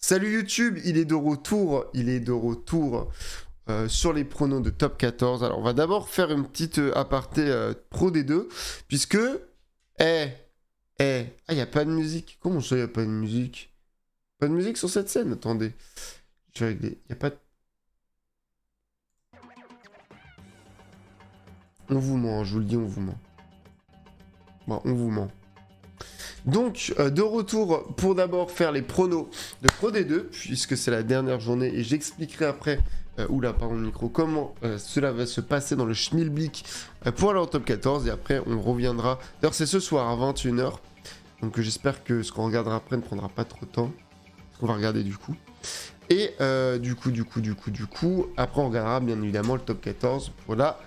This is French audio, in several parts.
Salut YouTube, il est de retour sur les pronos de top 14. Alors on va d'abord faire une petite aparté pro des deux, puisque... Ah, il n'y a pas de musique. Comment ça, il n'y a pas de musique? Pas de musique sur cette scène? Attendez. Je vais régler. Il n'y a pas de... On vous ment, je vous le dis, on vous ment. Bon, on vous ment. Donc, de retour pour d'abord faire les pronos de Pro D2, puisque c'est la dernière journée, et j'expliquerai après, oula, pardon le micro, comment cela va se passer dans le Schmilblick pour aller en top 14, et après on reviendra. D'ailleurs, c'est ce soir à 21h, donc j'espère que ce qu'on regardera après ne prendra pas trop de temps, ce qu'on va regarder du coup. Et du coup, après on regardera bien évidemment le top 14 pour la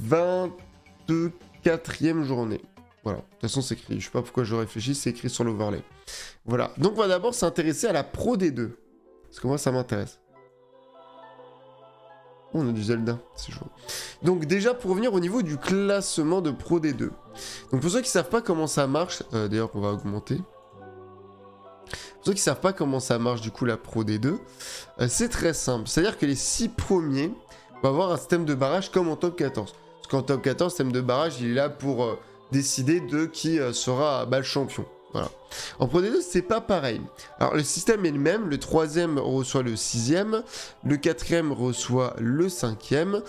24e journée. Voilà, de toute façon c'est écrit, je sais pas pourquoi je réfléchis, c'est écrit sur l'overlay. Voilà, donc on va d'abord s'intéresser à la Pro D2. Parce que moi ça m'intéresse. Oh, on a du Zelda, c'est chaud. Donc déjà pour revenir au niveau du classement de Pro D2. Donc pour ceux qui savent pas comment ça marche, d'ailleurs on va augmenter. Pour ceux qui savent pas comment ça marche du coup la Pro D2, c'est très simple. C'est-à-dire que les 6 premiers vont avoir un système de barrage comme en top 14. Parce qu'en top 14, le système de barrage il est là pour... décider de qui sera le champion. Voilà. En Pro D2, c'est pas pareil. Alors, le système est le même. Le 3ème reçoit le 6ème. Le 4ème reçoit le 5ème.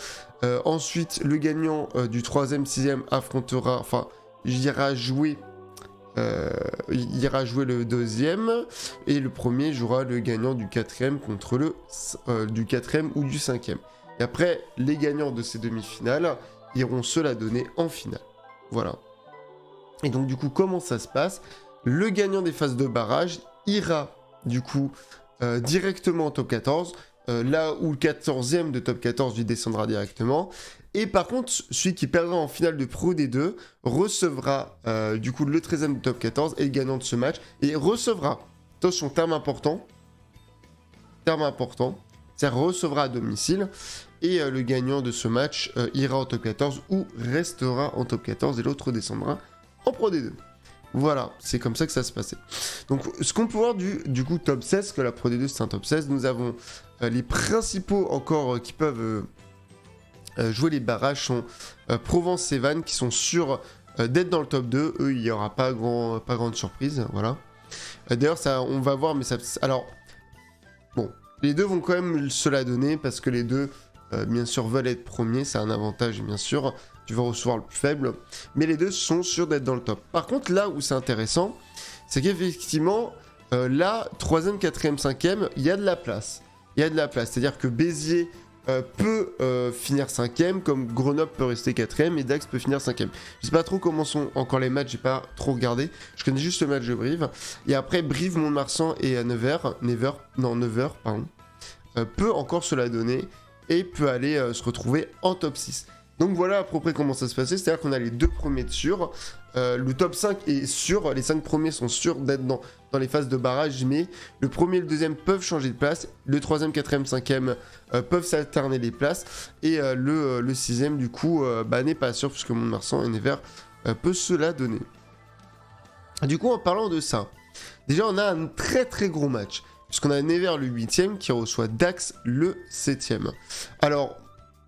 Ensuite, le gagnant du 3ème, 6ème affrontera... Enfin, il ira jouer le 2ème. Et le premier jouera le gagnant du 4ème contre le... du 4ème ou du 5ème. Et après, les gagnants de ces demi-finales iront se la donner en finale. Voilà. Et donc du coup, comment ça se passe? Le gagnant des phases de barrage ira du coup directement en top 14, là où le 14e de top 14 lui descendra directement. Et par contre, celui qui perdra en finale de Pro D2 recevra du coup le 13e de top 14 et le gagnant de ce match. Et recevra, attention, terme important, c'est-à-dire recevra à domicile. Et le gagnant de ce match ira en top 14 ou restera en top 14 et l'autre descendra en Pro D2. Voilà, c'est comme ça que ça se passait. Donc, ce qu'on peut voir du coup top 16, que la Pro D2 c'est un top 16, nous avons les principaux encore qui peuvent jouer les barrages sont Provence et Vannes qui sont sûrs d'être dans le top 2. Eux, il n'y aura pas grande surprise, voilà. D'ailleurs, ça, on va voir, mais ça... Alors, bon, les deux vont quand même se la donner parce que les deux... bien sûr veulent être premiers, c'est un avantage bien sûr, tu vas recevoir le plus faible, mais les deux sont sûrs d'être dans le top. Par contre là où c'est intéressant, c'est qu'effectivement, là, 3ème, 4ème, 5ème, il y a de la place. C'est-à-dire que Béziers peut finir 5ème, comme Grenoble peut rester 4ème, et Dax peut finir 5ème. Je sais pas trop comment sont encore les matchs, j'ai pas trop regardé, je connais juste le match de Brive. Et après, Brive, Mont-de-Marsan et Nevers, pardon, peut encore se la donner, et peut aller se retrouver en top 6. Donc voilà à peu près comment ça se passait, c'est-à-dire qu'on a les deux premiers de sûr, le top 5 est sûr, les 5 premiers sont sûrs d'être dans les phases de barrage, mais le premier et le deuxième peuvent changer de place, le 3ème, 4ème, 5ème peuvent s'alterner les places, et le 6ème du coup n'est pas sûr, puisque Mont-de-Marsan et Nevers peut se la donner. Du coup en parlant de ça, déjà on a un très très gros match, puisqu'on a Nevers le 8ème qui reçoit Dax le 7ème. Alors,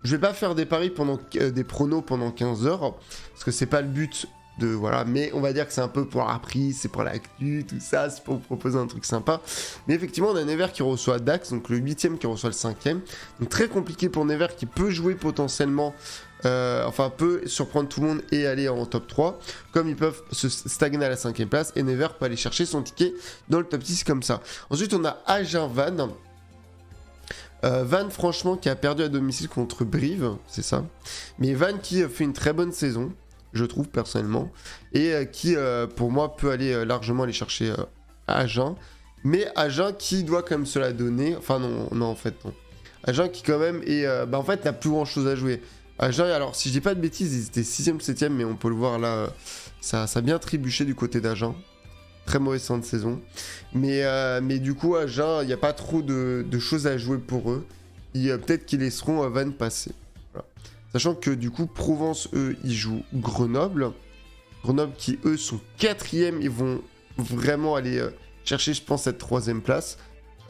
je vais pas faire des paris des pronos pendant 15 heures, parce que c'est pas le but de... Voilà, mais on va dire que c'est un peu pour la prise, c'est pour l'actu, tout ça, c'est pour vous proposer un truc sympa. Mais effectivement, on a Nevers qui reçoit Dax, donc le 8ème qui reçoit le 5ème. Donc très compliqué pour Nevers qui peut jouer potentiellement... peut surprendre tout le monde et aller en top 3, comme ils peuvent se stagner à la 5ème place, et Nevers peut aller chercher son ticket dans le top 6 comme ça. Ensuite on a Agen-Vannes. Vannes franchement qui a perdu à domicile contre Brive, c'est ça, mais Vannes qui fait une très bonne saison, je trouve personnellement, et qui pour moi peut aller largement aller chercher Agen, mais Agen qui doit quand même se la donner, enfin non en fait non, Agen qui quand même est, en fait n'a plus grand chose à jouer. Agen, alors si je dis pas de bêtises, ils étaient 6ème, 7ème, mais on peut le voir là, ça a bien trébuché du côté d'Agen. Très mauvaise fin de saison. Mais du coup, Agen, il n'y a pas trop de choses à jouer pour eux. Peut-être qu'ils laisseront Vannes passer. Voilà. Sachant que du coup, Provence, eux, ils jouent Grenoble. Grenoble qui, eux, sont 4ème. Ils vont vraiment aller chercher, je pense, cette 3ème place.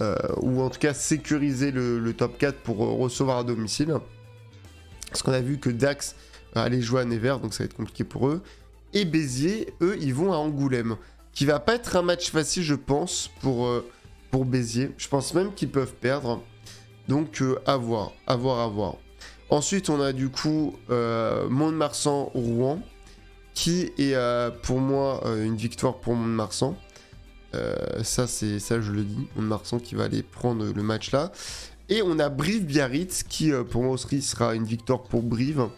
ou en tout cas sécuriser le top 4 pour recevoir à domicile. Parce qu'on a vu que Dax allait jouer à Nevers, donc ça va être compliqué pour eux. Et Béziers, eux, ils vont à Angoulême, qui va pas être un match facile, je pense, pour Béziers. Je pense même qu'ils peuvent perdre. Donc, à voir. Ensuite, on a du coup Mont-de-Marsan-Rouen, qui est pour moi une victoire pour Mont-de-Marsan. Ça, je le dis. Mont-de-Marsan qui va aller prendre le match là. Et on a Brive-Biarritz, qui pour moi aussi sera une victoire pour Brive.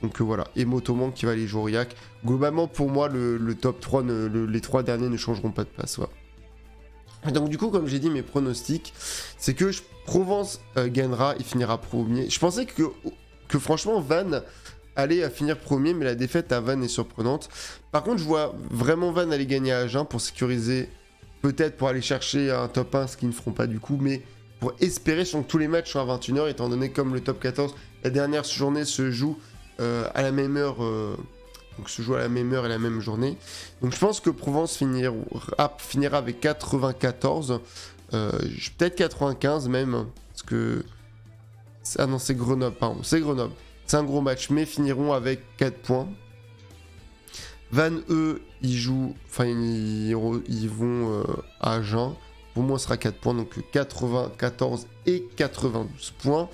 Donc voilà, et Motoman qui va aller jouer Aurillac. Globalement, pour moi, le top 3, les 3 derniers ne changeront pas de place. Voilà. Et donc du coup, comme j'ai dit, mes pronostics, c'est que Provence gagnera, il finira premier. Je pensais que franchement, Vannes allait finir premier, mais la défaite à Vannes est surprenante. Par contre, je vois vraiment Vannes aller gagner à Agen pour sécuriser, peut-être pour aller chercher un top 1, ce qu'ils ne feront pas du coup, mais pour espérer, que tous les matchs sont à 21h, étant donné comme le top 14, la dernière journée se joue à la même heure, donc se joue à la même heure et la même journée. Donc je pense que Provence finira avec 94, peut-être 95 même, parce que... Ah non, c'est Grenoble, pardon, c'est Grenoble. C'est un gros match, mais finiront avec 4 points. Vannes, eux, ils jouent, enfin ils vont à Agen. Pour moi, ce sera 4 points, donc 94 et 92 points.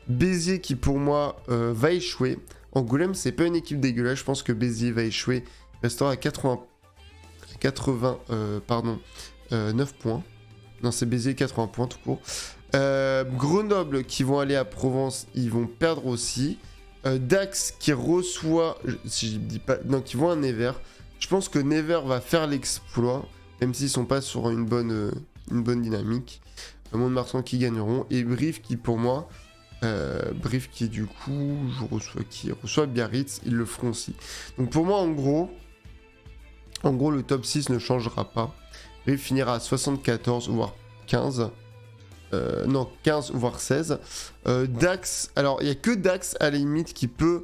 Béziers qui, pour moi, va échouer. Angoulême, c'est pas une équipe dégueulasse. Je pense que Béziers va échouer. Restera à 9 points. Non, c'est Béziers 80 points tout court. Grenoble qui vont aller à Provence, ils vont perdre aussi. Dax qui reçoit, si je dis pas, non, qui vont à Nevers. Je pense que Nevers va faire l'exploit, même s'ils sont pas sur une bonne dynamique. Mont-de-Marsan qui gagneront et Brive qui pour moi, Brive qui du coup qui reçoit Biarritz, ils le feront aussi. Donc pour moi en gros le top 6 ne changera pas. Brive finira à 74 voire 15. Non, 15 voire 16. Dax, alors il n'y a que Dax à la limite qui peut,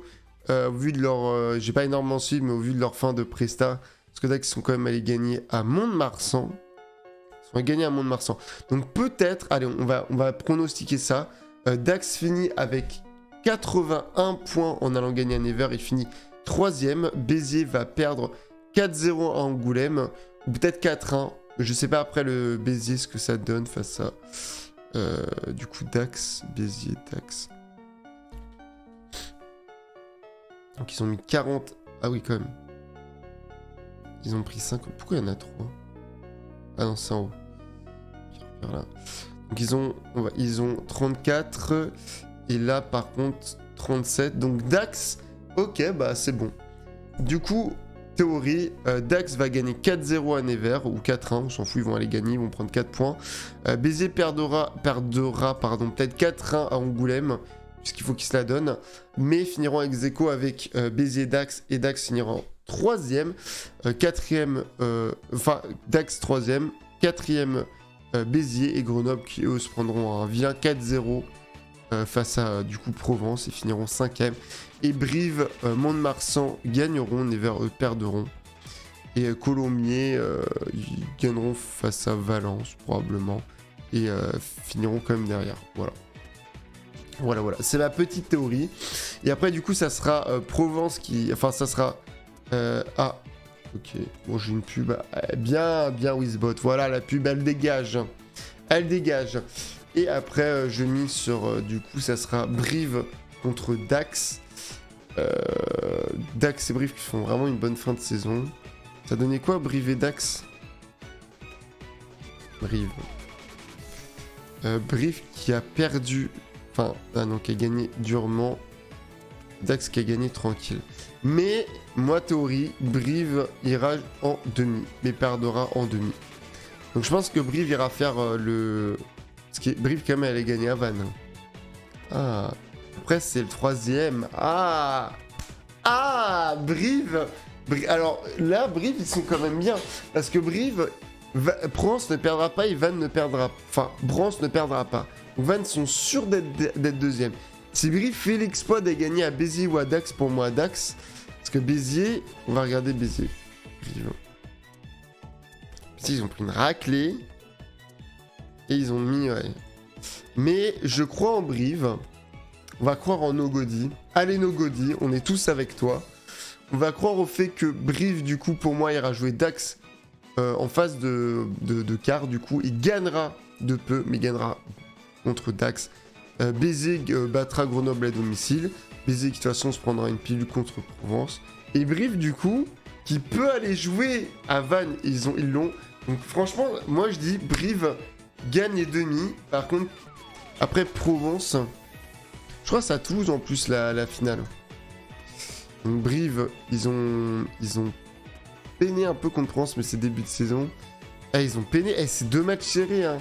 au vu de leur... j'ai pas énormément suivi, mais au vu de leur fin de presta, parce que Dax sont quand même allés gagner à Mont-de-Marsan. Ils sont gagner à Mont-de-Marsan. Donc peut-être, allez, on va pronostiquer ça. Dax finit avec 81 points en allant gagner à Nevers. Il finit 3ème. Béziers va perdre 4-0 à Angoulême, ou peut-être 4-1. Je sais pas après le Béziers ce que ça donne face à... du coup Dax, Béziers, Dax. Donc ils ont mis 40... Ah oui quand même. Ils ont pris 50... Pourquoi il y en a 3 ? Ah non, c'est en haut. Là. Donc ils ont 34 et là par contre 37. Donc Dax, ok, bah c'est bon. Du coup, théorie, Dax va gagner 4-0 à Nevers ou 4-1, on s'en fout, ils vont aller gagner, ils vont prendre 4 points. Béziers perdra peut-être 4-1 à Angoulême, puisqu'il faut qu'ils se la donnent, mais finiront ex-aequo avec Béziers Dax et Dax finira en 3ème, 4ème, Dax 3ème, 4ème Béziers et Grenoble qui eux se prendront un vilain 4-0 face à du coup Provence et finiront 5ème. Et Brive, Mont-de-Marsan gagneront, Nevers eux perdront. Et Colomiers, ils gagneront face à Valence probablement. Et finiront quand même derrière. Voilà. C'est ma petite théorie. Et après du coup ça sera Provence qui... Enfin ça sera... Ok, bon j'ai une pub bien Wizbot, voilà la pub elle dégage. Et après je mise sur du coup ça sera Brive contre Dax. Dax et Brive qui font vraiment une bonne fin de saison. Ça donnait quoi Brive et Dax? Brive qui a perdu, enfin qui a gagné durement. Dax qui a gagné tranquille. Mais, moi, théorie, Brive ira en demi, mais perdra en demi. Donc je pense que Brive ira faire Parce que Brive, quand même, elle a gagné à Vannes. Ah. Après, c'est le 3ème. Brive. Alors là, Brive, ils sont quand même bien. Parce que Brive, Provence ne perdra pas et Vannes ne perdra pas. Enfin, Brance ne perdra pas. Donc Vannes sont sûrs d'être deuxième. Si Brive fait l'exploit de gagner à Béziers ou à Dax, pour moi, Dax. Parce que Béziers, on va regarder Béziers. Béziers, ils ont pris une raclée. Et ils ont mis, ouais. Mais je crois en Brive. On va croire en Nogodi. Allez Nogodi, on est tous avec toi. On va croire au fait que Brive, du coup, pour moi, ira jouer Dax en phase de quart, du coup. Il gagnera de peu, mais il gagnera contre Dax. Béziers battra Grenoble à domicile. Béziers qui, de toute façon, se prendra une pilule contre Provence. Et Brive, du coup, qui peut aller jouer à Vannes, ils l'ont. Donc, franchement, moi, je dis Brive gagne les demi. Par contre, après Provence, je crois que c'est à Toulouse en plus la finale. Donc Brive, ils ont peiné un peu contre France, mais c'est début de saison. Ah, ils ont peiné. Eh, c'est 2 matchs serrés, hein.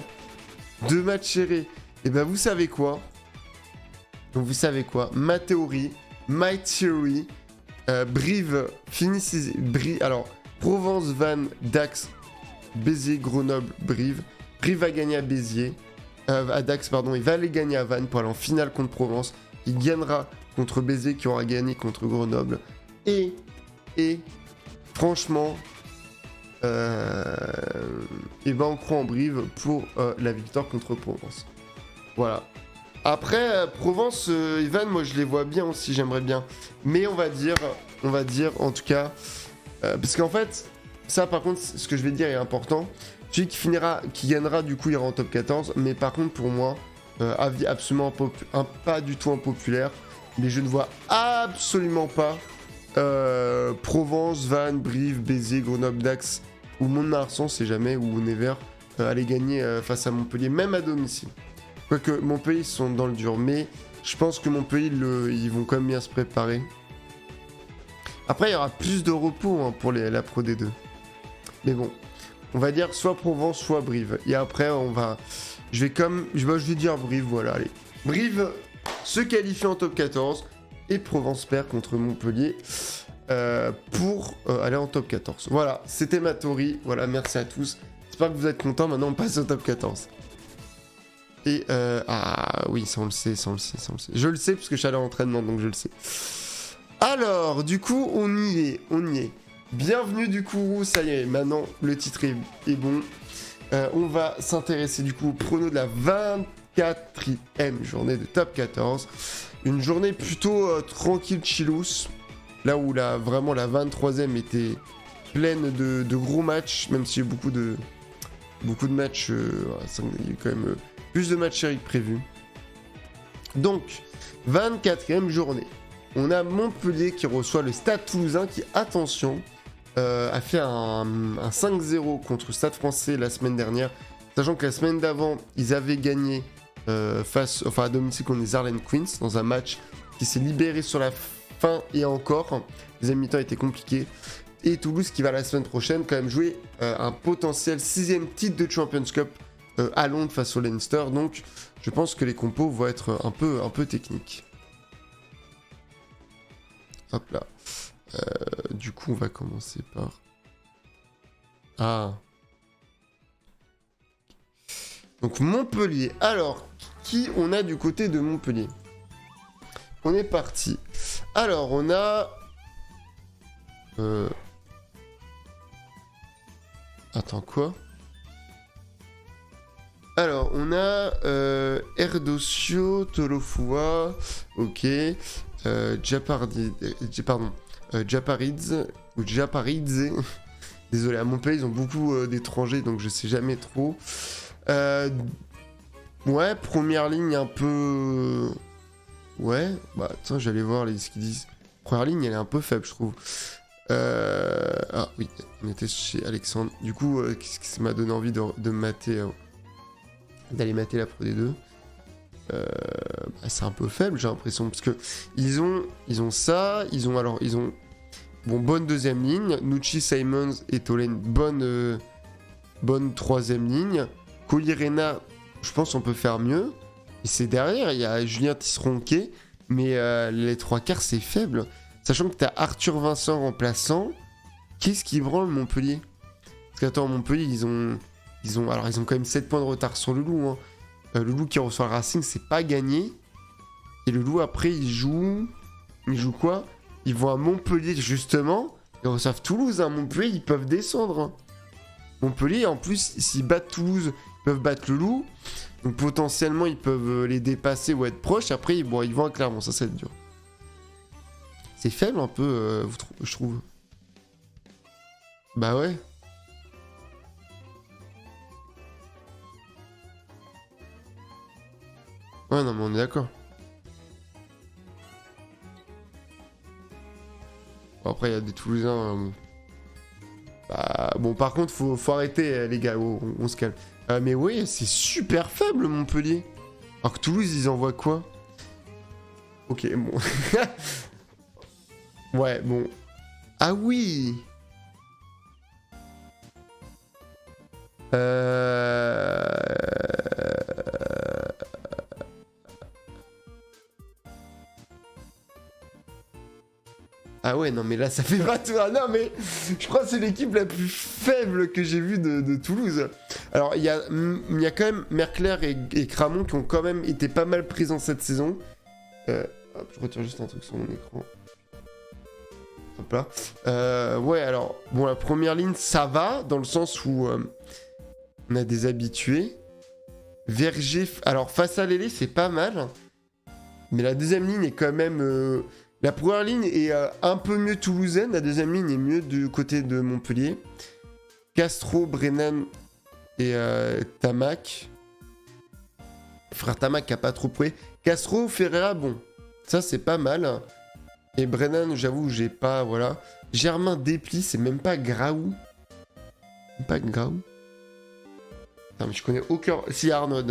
2 matchs serrés. Et ben vous savez quoi? Donc vous savez quoi? Ma théorie, my theory, Brive finit alors Provence, Vannes, Dax, Béziers, Grenoble, Brive. Brive va gagner à Béziers. À Dax, pardon. Il va aller gagner à Vannes pour aller en finale contre Provence. Il gagnera contre Béziers qui aura gagné contre Grenoble. Et franchement, et ben on croit en Brive pour la victoire contre Provence. Voilà. Après, Provence et Vannes, moi je les vois bien aussi, j'aimerais bien. Mais on va dire en tout cas, parce qu'en fait, ça par contre, ce que je vais dire est important. Celui qui gagnera, du coup, ira en top 14. Mais par contre, pour moi, avis absolument pas du tout impopulaire. Mais je ne vois absolument pas Provence, Vannes, Brive, Béziers, Grenoble, Dax ou Mont-de-Marsan, c'est jamais, ou Nevers, aller gagner face à Montpellier, même à domicile. Quoique Montpellier, ils sont dans le dur. Mais je pense que Montpellier, ils vont quand même bien se préparer. Après, il y aura plus de repos hein, pour la Pro D2. Mais bon. On va dire soit Provence, soit Brive. Et après, je vais dire Brive, voilà, allez. Brive se qualifie en top 14 et Provence perd contre Montpellier pour aller en top 14. Voilà, c'était ma théorie. Voilà, merci à tous. J'espère que vous êtes contents. Maintenant, on passe au top 14. Et, oui, ça on le sait. Je le sais parce que je suis allé à l'entraînement, donc je le sais. Alors, du coup, on y est. Bienvenue du coup, ça y est, maintenant le titre est bon. On va s'intéresser du coup au prono de la 24e journée de top 14. Une journée plutôt tranquille, chillous. Là où vraiment la 23e était pleine de gros matchs, même s'il y a beaucoup de matchs, il y a quand même plus de matchs séries que prévu. Donc, 24e journée. On a Montpellier qui reçoit le Stade Toulousain qui, attention, a fait un 5-0 contre Stade Français la semaine dernière, sachant que la semaine d'avant, ils avaient gagné à domicile contre les Harlequins Queens dans un match qui s'est libéré sur la fin et encore. Les mi-temps étaient compliqués. Et Toulouse qui va la semaine prochaine quand même jouer un potentiel 6e titre de Champions Cup à Londres face au Leinster. Donc je pense que les compos vont être un peu techniques. Hop là. Du coup, on va commencer par... Donc Montpellier. Alors, qui on a du côté de Montpellier? On est parti. Alors, on a... Attends, quoi? Alors, on a Erdosio, Tolofua, ok, Japaridze, ou Japaridze. Désolé, à Montpellier, ils ont beaucoup d'étrangers, donc je sais jamais trop. Ouais, première ligne un peu... Ouais, bah attends, j'allais voir ce qu'ils disent. Première ligne, elle est un peu faible, je trouve. Ah oui, on était chez Alexandre. Du coup, qu'est-ce qui m'a donné envie de mater... d'aller mater la Pro D2. C'est un peu faible, j'ai l'impression, parce que ils ont ça, ils ont bonne deuxième ligne, Nucci, Simons et Tolen, bonne troisième ligne. Colirena, je pense qu'on peut faire mieux. Et c'est derrière, il y a Julien Tisseronquet, mais les trois quarts c'est faible, sachant que t'as Arthur Vincent remplaçant. Qu'est-ce qui branle Montpellier? Parce qu'attends, Montpellier, ils ont quand même 7 points de retard sur le Loup. Hein. Le Loup qui reçoit le Racing, c'est pas gagné. Et le Loup, après, il joue quoi? Ils vont à Montpellier, justement. Ils reçoivent Toulouse. Hein. Montpellier, ils peuvent descendre. Hein. Montpellier, en plus, s'ils battent Toulouse, ils peuvent battre le Loup. Donc potentiellement, ils peuvent les dépasser ou être proches. Après, bon, ils vont à Clermont, ça va être dur. C'est faible un peu, je trouve. Bah ouais. Ouais, non, mais on est d'accord. Bon, après, il y a des Toulousains. Bah, bon, par contre, faut arrêter, les gars. On se calme. Mais oui, c'est super faible, Montpellier. Alors que Toulouse, ils envoient quoi? Ok, bon. Ouais, bon. Ah oui. Ah ouais, non mais là ça fait pas tout. Ah non mais je crois que c'est l'équipe la plus faible que j'ai vue de Toulouse. Alors il y a quand même Merclair et Cramon qui ont quand même été pas mal présents cette saison. Hop, je retire juste un truc sur mon écran. Hop là. Ouais, alors bon, la première ligne ça va dans le sens où on a des habitués. Verger, alors face à Lélé c'est pas mal. Mais la deuxième ligne est quand même... La première ligne est un peu mieux toulousaine, la deuxième ligne est mieux du côté de Montpellier. Castro, Brennan et Tamac. Frère Tamac qui a pas trop prouvé. Castro, Ferreira, bon, ça c'est pas mal. Et Brennan, j'avoue, j'ai pas, voilà. Germain Desplis, c'est même pas Graou. Même pas Graou. Non mais je connais aucun... Si, Arnaud.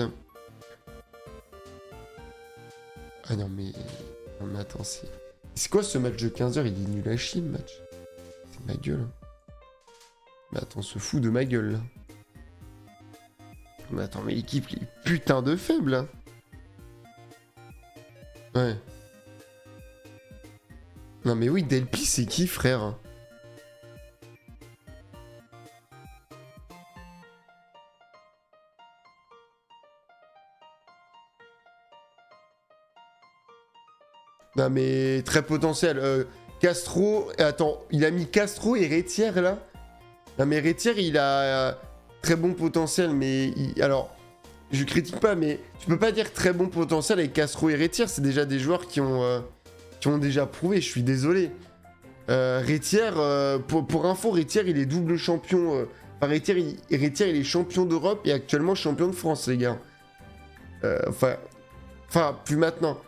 Ah non mais... Non mais attends, c'est quoi ce match de 15h? Il est nul à chier, le match. C'est ma gueule. Mais attends, on se fout de ma gueule, là. Mais attends, mais l'équipe, il est putain de faible, là. Ouais. Non mais oui, Delpi, c'est qui, frère? Non mais très potentiel. Castro, attends, il a mis Castro et Rétière là. Non mais Rétière il a très bon potentiel, mais alors je critique pas, mais tu peux pas dire très bon potentiel avec Castro et Rétière, c'est déjà des joueurs qui ont déjà prouvé. Je suis désolé. Rétière, pour info, Rétière il est double champion. Enfin Rétière il est champion d'Europe et actuellement champion de France les gars. Enfin plus maintenant.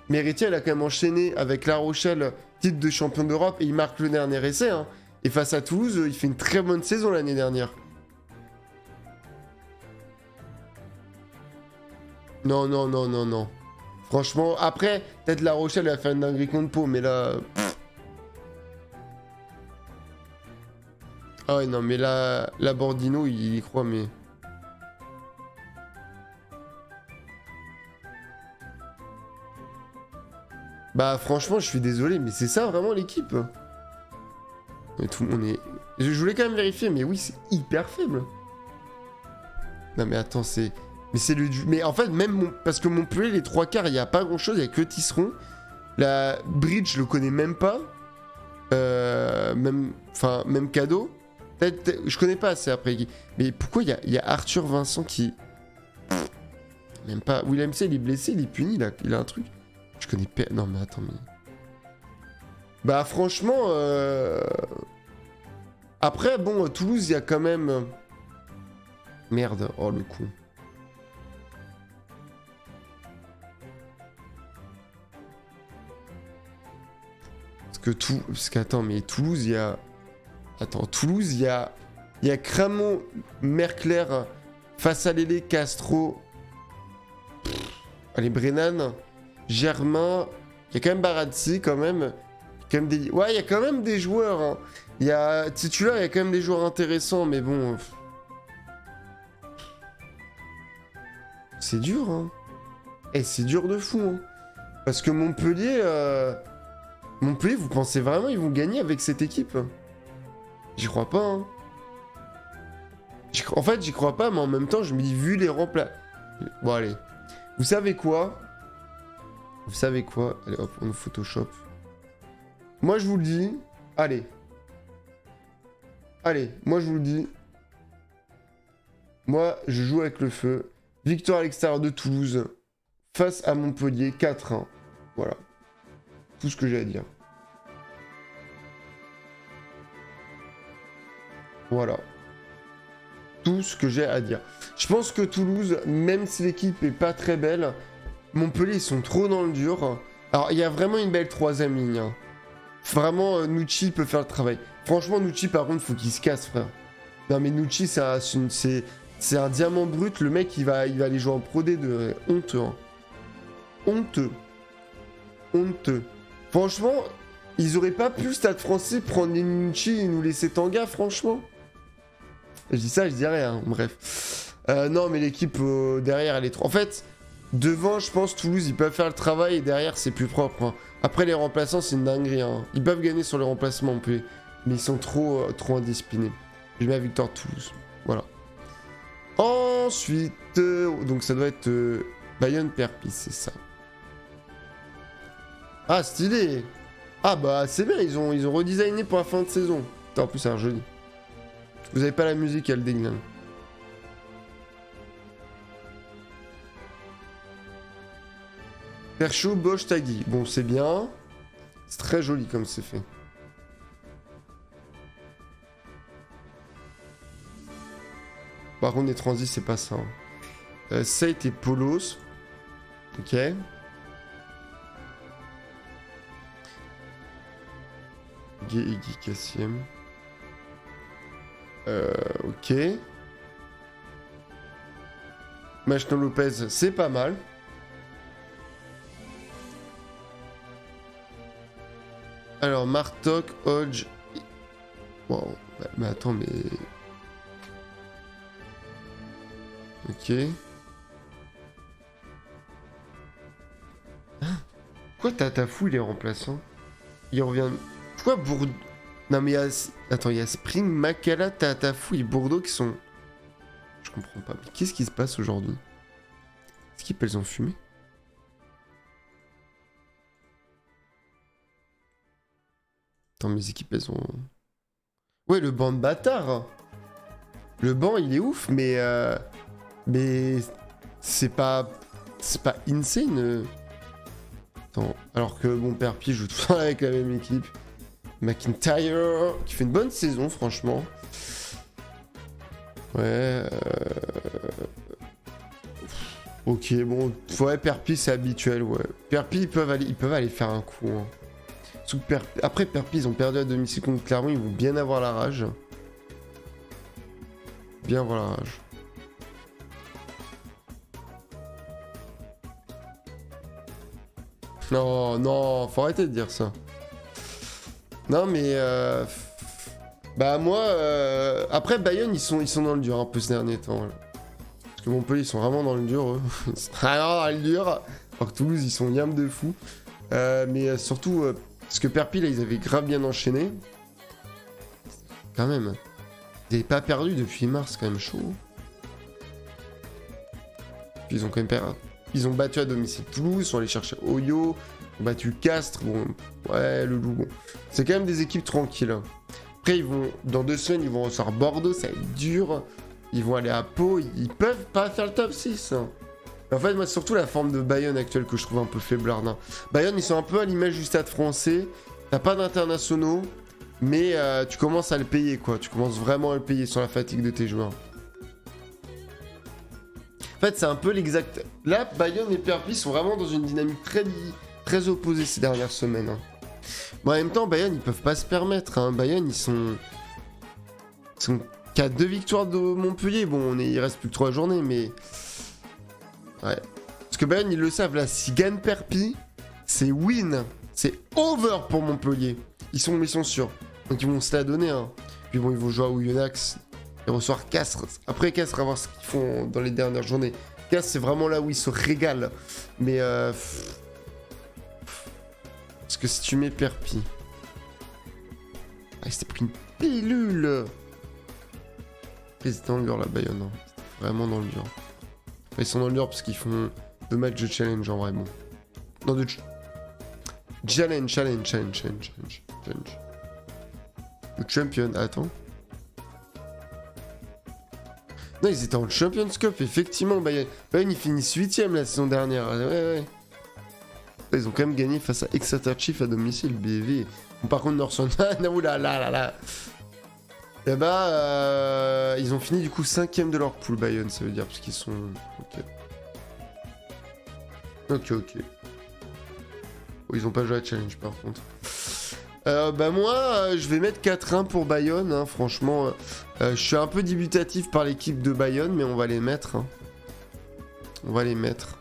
Mais Héritier, il a quand même enchaîné avec La Rochelle, titre de champion d'Europe, et il marque le dernier essai. Hein. Et face à Toulouse, il fait une très bonne saison l'année dernière. Non, non, non, non, non. Franchement, après, peut-être La Rochelle a fait une dinguerie contre Pau, mais là... Ah ouais, non, mais là, Bordino, il y croit, mais... Bah franchement, je suis désolé, mais c'est ça vraiment l'équipe. Et tout le monde est... Je voulais quand même vérifier, mais oui, c'est hyper faible. Non mais attends, c'est... Mais c'est le... Mais en fait, même... Parce que Montpellier, les trois quarts, il n'y a pas grand-chose, il n'y a que Tisseron. La Bridge, je le connais même pas. Même... Enfin, même cadeau. Peut-être... Je connais pas assez après. Mais pourquoi il y a Arthur Vincent qui... Même pas... William C, il est blessé, il est puni, il a un truc. Je connais pas... Non mais attends, mais... Bah franchement... Après, bon, Toulouse, il y a quand même... Merde, oh le coup. Parce qu'attends, mais Toulouse, il y a... Attends, Toulouse, il y a... Il y a Cramon, Merclair, face à Lélé, Castro... Allez, Brennan... Germain, il y a quand même Barazzi quand même. Ouais, il y a quand même des joueurs. Hein. Il y a titulaire, il y a quand même des joueurs intéressants, mais bon. C'est dur, hein. Eh, c'est dur de fou, hein. Parce que Montpellier, Montpellier, vous pensez vraiment ils vont gagner avec cette équipe? J'y crois pas, hein. En fait, j'y crois pas, mais en même temps, je me dis, vu les remplacements. Bon, allez. Vous savez quoi? Vous savez quoi? Allez hop, on nous Photoshop. Moi je vous le dis. Allez. Allez, moi je vous le dis. Moi, je joue avec le feu. Victoire à l'extérieur de Toulouse face à Montpellier, 4-1. Voilà. Tout ce que j'ai à dire. Voilà. Tout ce que j'ai à dire. Je pense que Toulouse, même si l'équipe est pas très belle, Montpellier, ils sont trop dans le dur. Alors, il y a vraiment une belle troisième ligne. Hein. Vraiment, Nucci peut faire le travail. Franchement, Nucci, par contre, faut qu'il se casse, frère. Non, mais Nucci, c'est un diamant brut. Le mec, il va aller jouer en Pro D2. Honteux. Hein. Honteux. Honteux. Franchement, ils auraient pas pu, Stade français, prendre Nucci et nous laisser Tanga, franchement. Je dis ça, je dis rien. Bref. Non, mais l'équipe derrière, elle est trop... En fait... Devant, je pense, Toulouse, ils peuvent faire le travail et derrière, c'est plus propre. Hein. Après, les remplaçants, c'est une dinguerie. Hein. Ils peuvent gagner sur les remplacements, mais ils sont trop indisciplinés. Je mets la victoire de Toulouse. Voilà. Ensuite, donc ça doit être Bayonne-Perpis, c'est ça. Ah, stylé. Ah bah, c'est bien, ils ont redesigné pour la fin de saison. Putain, en plus, ça a l'air joli. Vous avez pas la musique, elle déglingue. Percho, Bosch, Tagui. Bon, c'est bien. C'est très joli comme c'est fait. Par contre, les transits, c'est pas ça. Seit et Polos. Ok. Guy Cassiem. Ok. Machno Lopez, c'est pas mal. Alors, Martok, Hodge... Wow, mais attends, mais... Ok. Pourquoi Tatafou, il est remplaçant? Il revient... Pourquoi Bourdeau... Non, mais il y a... Attends, il y a Spring, Makala, Tatafou et Bourdeau qui sont... Je comprends pas. Mais qu'est-ce qui se passe aujourd'hui? Est-ce qu'ils ont fumé? Attends, mes équipes, elles ont... Ouais, le banc de bâtard. Le banc, il est ouf, mais... Mais... C'est pas insane. Attends, alors que, bon, Perpi joue tout le temps avec la même équipe. McIntyre, qui fait une bonne saison, franchement. Ouais... Ok, bon... Ouais, Perpi, c'est habituel, ouais. Perpi, ils peuvent aller faire un coup, hein. Après Perpi, ils ont perdu à domicile contre Clermont, ils vont bien avoir la rage. Bien avoir la rage. Non, non, faut arrêter de dire ça. Non mais bah moi après Bayonne ils sont dans le dur un peu ces derniers temps. Là. Parce que Montpellier ils sont vraiment dans le dur eux. Ils sont vraiment dans le dur. Alors que Toulouse ils sont yam de fou. Mais surtout parce que Perpi là ils avaient grave bien enchaîné. Quand même. Ils n'avaient pas perdu depuis mars, quand même chaud. Puis ils ont quand même perdu. Ils ont battu à domicile Toulouse, ils sont allés chercher Oyo, ils ont battu Castres, bon, ouais, le loup, bon. C'est quand même des équipes tranquilles. Après, ils vont, dans 2 semaines, ils vont recevoir Bordeaux, ça va être dur. Ils vont aller à Pau, ils peuvent pas faire le top 6. Hein. En fait, moi, c'est surtout la forme de Bayonne actuelle que je trouve un peu faiblarde. Hein. Bayonne, ils sont un peu à l'image du Stade français. T'as pas d'internationaux, mais tu commences à le payer, quoi. Tu commences vraiment à le payer sur la fatigue de tes joueurs. En fait, c'est un peu l'exact... Là, Bayonne et Perpi sont vraiment dans une dynamique très opposée ces dernières semaines. Hein. Bon, en même temps, Bayonne, ils peuvent pas se permettre. Hein. Bayonne, ils sont qu'à 2 victoires de Montpellier. Bon, il reste plus que 3 journées, mais... Ouais. Parce que Bayonne, ils le savent, là, s'ils gagnent Perpi, c'est win. C'est over pour Montpellier. Ils sont sûrs. Donc ils vont se la donner. Hein. Puis bon, ils vont jouer à Oyonnax. Et recevoir Castres. Après Castres, à voir ce qu'ils font dans les dernières journées. Castres, c'est vraiment là où ils se régalent. Mais parce que si tu mets Perpi... Ah, il s'était pris une pilule. Ils étaient dans le dur, la Bayonne. Hein. Vraiment dans le dur. Enfin, ils sont dans le dur parce qu'ils font 2 matchs de challenge en vrai. Bon. Non, de... Challenge. Le champion, attends. Non, ils étaient en Champions Cup, effectivement. Bayern, ils finissent 8ème la saison dernière. Ouais. Ils ont quand même gagné face à Exeter Chiefs à domicile, BV. Bon, par contre, Northampton, oulala. Et bah, ils ont fini du coup 5ème de leur pool, Bayern, ça veut dire, parce qu'ils sont. Ok. Oh, ils ont pas joué à Challenge par contre. Bah moi, je vais mettre 4-1 pour Bayonne, hein. Franchement, je suis un peu dubitatif par l'équipe de Bayonne, mais on va les mettre. Hein. On va les mettre.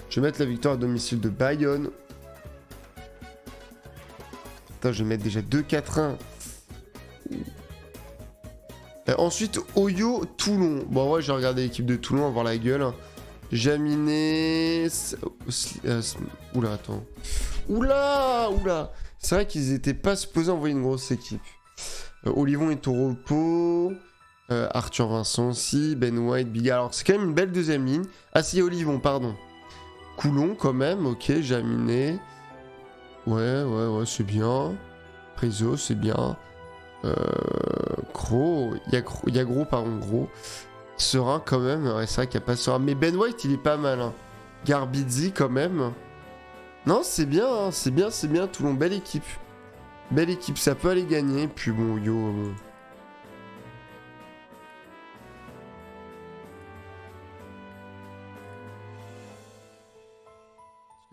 Je vais mettre la victoire à domicile de Bayonne. Attends, je vais mettre déjà 2-4-1. Ensuite, Oyo, Toulon. Bon, ouais, j'ai regardé l'équipe de Toulon, on va voir la gueule. Jaminet... Oula, attends. Oula. C'est vrai qu'ils étaient pas supposés envoyer une grosse équipe. Olivon est au repos. Arthur Vincent aussi. Ben White, Biga. Alors, c'est quand même une belle deuxième ligne. Ah si, Olivon, pardon. Coulon, quand même. Ok, Jaminet. Ouais, c'est bien. Priso, c'est bien. Gros. Il y a gros, pardon, gros. Serein quand même, ouais, c'est vrai qu'il n'y a pas Serein. Mais Ben White, il est pas mal. Hein. Garbizzi quand même. Non, c'est bien, hein, c'est bien. Toulon, belle équipe. Belle équipe, ça peut aller gagner. Puis bon, bon.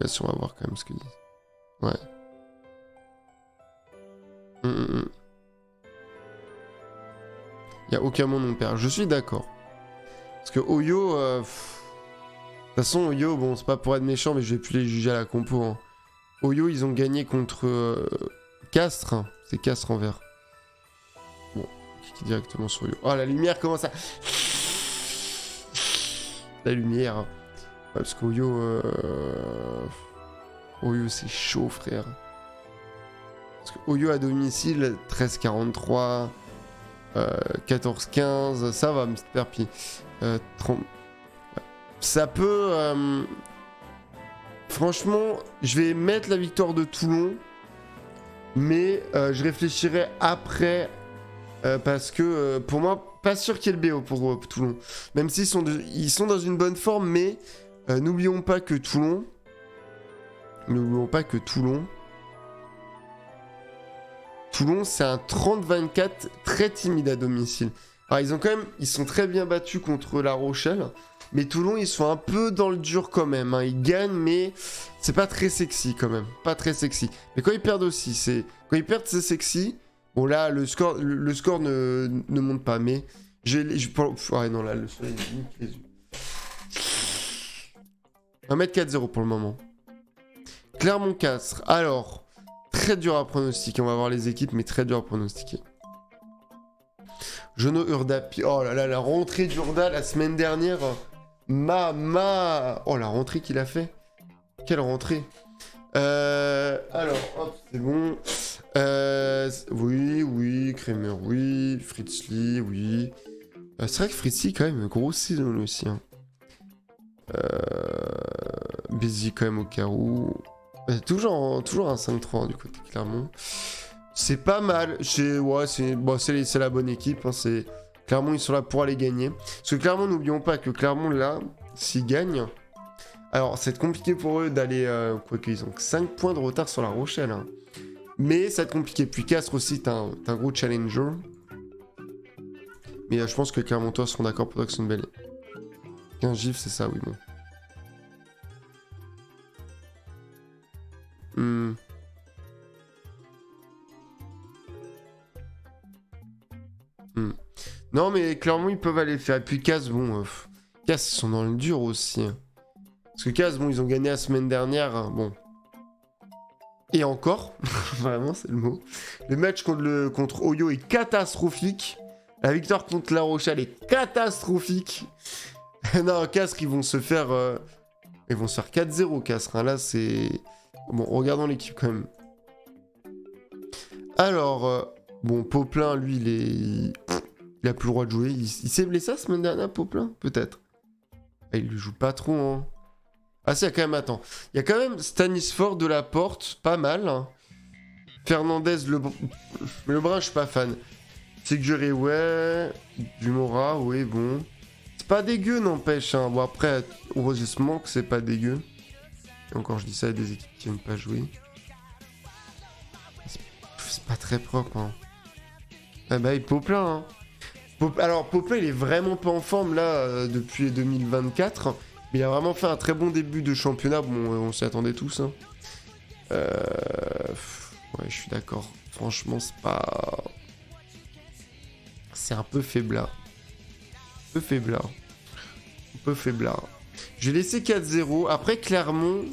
Là, on va voir quand même ce qu'ils disent. Ouais. Il n'y a aucun monde non père. Je suis d'accord. Parce que Oyo... De toute façon, Oyo, bon, c'est pas pour être méchant, mais je vais plus les juger à la compo. Hein. Oyo, ils ont gagné contre Castres. Hein. C'est Castres en vert. Bon, cliquez directement sur Oyo. Oh, la lumière commence à... La lumière. Hein. Ouais, parce qu'Oyo... Oyo, c'est chaud, frère. Parce que Oyo à domicile, 13-43... 14-15, ça va, Mr. Perpi. 30... Ça peut... Franchement, je vais mettre la victoire de Toulon, mais je réfléchirai après, parce que pour moi, pas sûr qu'il y ait le BO pour Toulon. Même s'ils sont, ils sont dans une bonne forme, mais n'oublions pas que Toulon... Toulon, c'est un 30-24 très timide à domicile. Alors, ils sont très bien battus contre La Rochelle, mais Toulon, ils sont un peu dans le dur quand même. Hein. Ils gagnent, mais c'est pas très sexy quand même. Pas très sexy. Mais quand ils perdent aussi, quand ils perdent, c'est sexy. Bon, là, le score ne monte pas, mais ouais, non, là, le soleil est les yeux. On va mettre 4-0 pour le moment. Clermont-Castres. Alors... Très dur à pronostiquer, on va voir les équipes, mais très dur à pronostiquer. Jono Urdapi, oh là là, la rentrée d'Urda la semaine dernière. Oh, la rentrée qu'il a fait. Quelle rentrée. Alors, hop, c'est bon. Oui, Kremer, oui. Fritzli, oui. C'est vrai que Fritzli, quand même, grosse saison aussi. Hein. Bézi, quand même, au carreau. Toujours un 5-3 du côté Clermont. C'est pas mal. C'est la bonne équipe. Hein. Clermont, ils sont là pour aller gagner. Parce que Clermont, n'oublions pas que Clermont, là, s'ils gagnent... Alors, c'est compliqué pour eux d'aller... Quoique, ils ont 5 points de retard sur La Rochelle. Hein. Mais ça va être compliqué. Puis Castres aussi, t'as un gros challenger. Mais je pense que Clermontois seront d'accord pour dire que c'est une belle... 15 gifs, c'est ça, oui, bon. Non, mais clairement, ils peuvent aller faire. Et puis Cas, bon... Cas, ils sont dans le dur aussi. Hein. Parce que Cas, bon, ils ont gagné la semaine dernière. Hein, bon. Et encore, vraiment, c'est le mot. Le match contre Oyo est catastrophique. La victoire contre La Rochelle est catastrophique. Non, Castres, ils vont se faire... Ils vont se faire 4-0, Castres. Hein. Là, c'est... Bon, regardons l'équipe quand même. Alors, bon, Poplin, lui, il a plus le droit de jouer. Il s'est blessé la semaine dernière, Poplin? Peut-être. Ah, il le joue pas trop, hein. Ah si, il y a quand même... Attends. Il y a quand même Stanisfort de la Porte, pas mal. Hein. Fernandez, Lebrun, je suis pas fan. Tiguré, ouais. Dumora, oui, bon. C'est pas dégueu, n'empêche. Hein. Bon, après, heureusement que c'est pas dégueu. Et encore, je dis ça à des équipes qui n'aiment pas jouer. C'est pas très propre. Hein. Ah bah, il Poplin. Hein. Alors, Poplin, il est vraiment pas en forme là depuis 2024. Mais il a vraiment fait un très bon début de championnat. Bon, on s'y attendait tous. Hein. Ouais, je suis d'accord. Franchement, c'est pas. C'est un peu faiblard. Un peu faiblard. Un peu faiblard. Je vais laisser 4-0. Après, Clermont.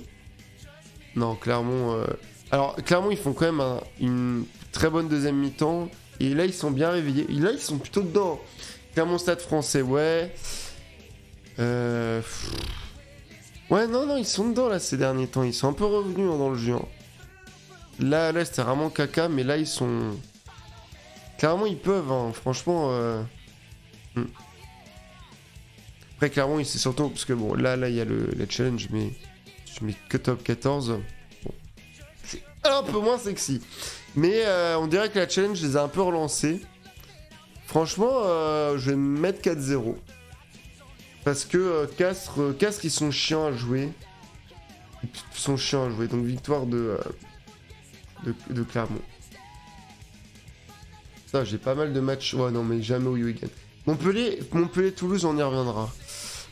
Non, Clermont. Alors, Clermont, ils font quand même une très bonne deuxième mi-temps. Et là, ils sont bien réveillés. Et là, ils sont plutôt dedans. Clermont Stade Français, ouais. Ouais, non, ils sont dedans là ces derniers temps. Ils sont un peu revenus dans le jeu. Hein. Là, c'était vraiment caca, mais là, ils sont. Clairement, ils peuvent, hein. Franchement. Après, clairement, c'est surtout parce que bon, là, il y a le challenge, mais je mets que top 14. Bon. C'est un peu moins sexy. Mais on dirait que la challenge les a un peu relancés. Franchement, je vais me mettre 4-0. Parce que Castres, ils sont chiants à jouer. Ils sont chiants à jouer. Donc, victoire de Clermont. Ça, j'ai pas mal de matchs. Ouais, non, mais jamais au Wigan. Montpellier-Toulouse, on y reviendra.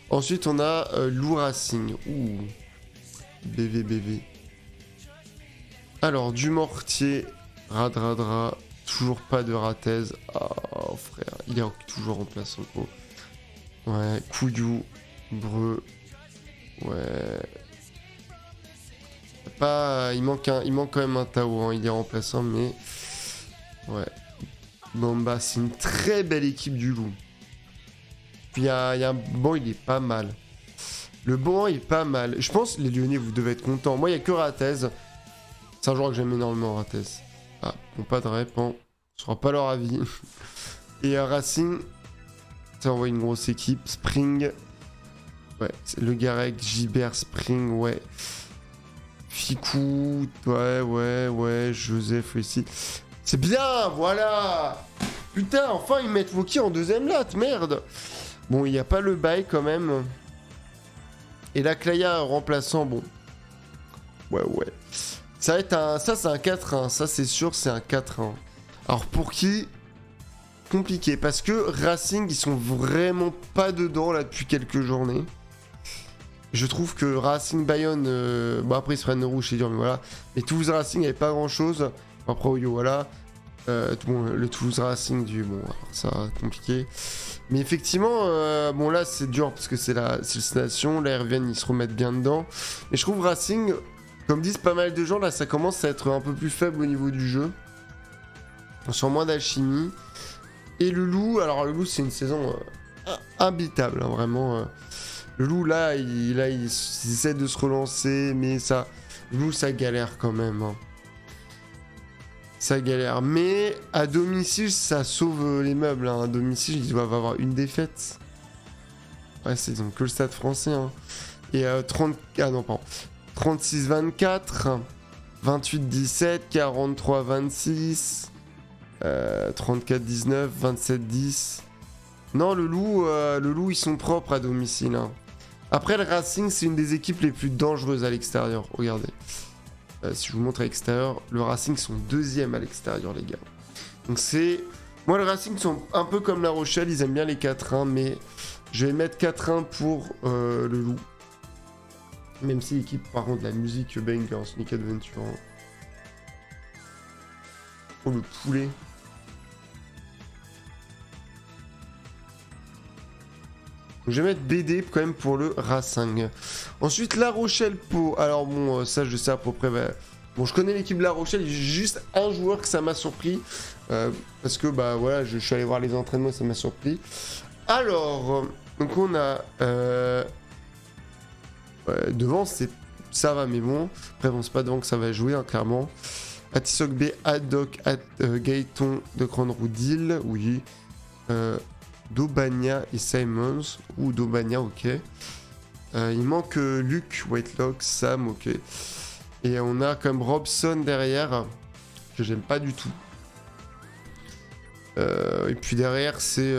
Ensuite, on a Lou Racing. Ouh. BV. Alors, Dumortier, Radradra, toujours pas de Ratez. Oh, frère, il est toujours en place en gros. Ouais, Couillou, Breu. Ouais. Il manque quand même un Tao, hein. Il est remplaçant, mais. Ouais. Bamba, c'est une très belle équipe du Loup. Puis il y a un banc, il est pas mal. Le banc est pas mal. Je pense les Lyonnais, vous devez être contents. Moi, il n'y a que Ratez. C'est un joueur que j'aime énormément, Ratez. Ah, bon, pas de réponse. Ce sera pas leur avis. Et Racing, ça envoie une grosse équipe. Spring. Ouais, c'est Le Garec, Gibert, Spring, ouais. Ficou, ouais. Joseph aussi. C'est bien, voilà. Putain, enfin ils mettent Woki en deuxième latte, merde. Bon, il n'y a pas le bail quand même. Et la Claya remplaçant, bon. Ouais. Ça va être ça c'est un 4-1, ça c'est sûr, c'est un 4-1. Alors pour qui? Compliqué, parce que Racing, ils sont vraiment pas dedans là depuis quelques journées. Je trouve que Racing Bayonne, bon après ils se prennent rouge, c'est dur, mais voilà. Mais Toulouse Racing, il n'y avait pas grand chose. Après, voilà. Bon, le Toulouse Racing bon, alors ça compliqué. Mais effectivement, bon là c'est dur parce que c'est le Nation, là ils reviennent, ils se remettent bien dedans. Mais je trouve Racing, comme disent pas mal de gens, là ça commence à être un peu plus faible au niveau du jeu. On sent moins d'alchimie. Et le Loup, alors le Loup c'est une saison habitable, hein, vraiment. Le Loup là, il essaie de se relancer, mais ça, le Loup ça galère quand même. Hein. Ça galère, mais à domicile, ça sauve les meubles. Hein. À domicile, ils doivent avoir une défaite. Ouais, c'est donc que le Stade Français. Hein. Et 36-24, 28-17, 43-26, 34-19, 27-10. Non, le Loup, ils sont propres à domicile. Hein. Après, le Racing, c'est une des équipes les plus dangereuses à l'extérieur. Regardez. Si je vous montre à l'extérieur, le Racing sont deuxième à l'extérieur, les gars. Donc c'est... Moi, le Racing sont un peu comme La Rochelle, ils aiment bien les 4-1, mais je vais mettre 4-1 pour le Loup. Même si l'équipe, par contre, de la musique banger, Sonic Adventure. Oh, le poulet. Donc, je vais mettre BD quand même pour le Racing. Ensuite, La Rochelle-Pau. Alors bon, ça je sais à peu près. Bon, je connais l'équipe de La Rochelle. J'ai juste un joueur que ça m'a surpris. Parce que bah voilà, je suis allé voir les entraînements, ça m'a surpris. Alors, donc on a... devant, ça va, mais bon. Après, bon, c'est pas devant que ça va jouer, hein, clairement. Atisok B, Haddock, Gaëton de Grande Roudil. Oui. Dobania et Simons, ou Dobania, ok. Il manque Luke, Whitelock, Sam, ok. Et on a quand même Robson derrière, que j'aime pas du tout. Et puis derrière, c'est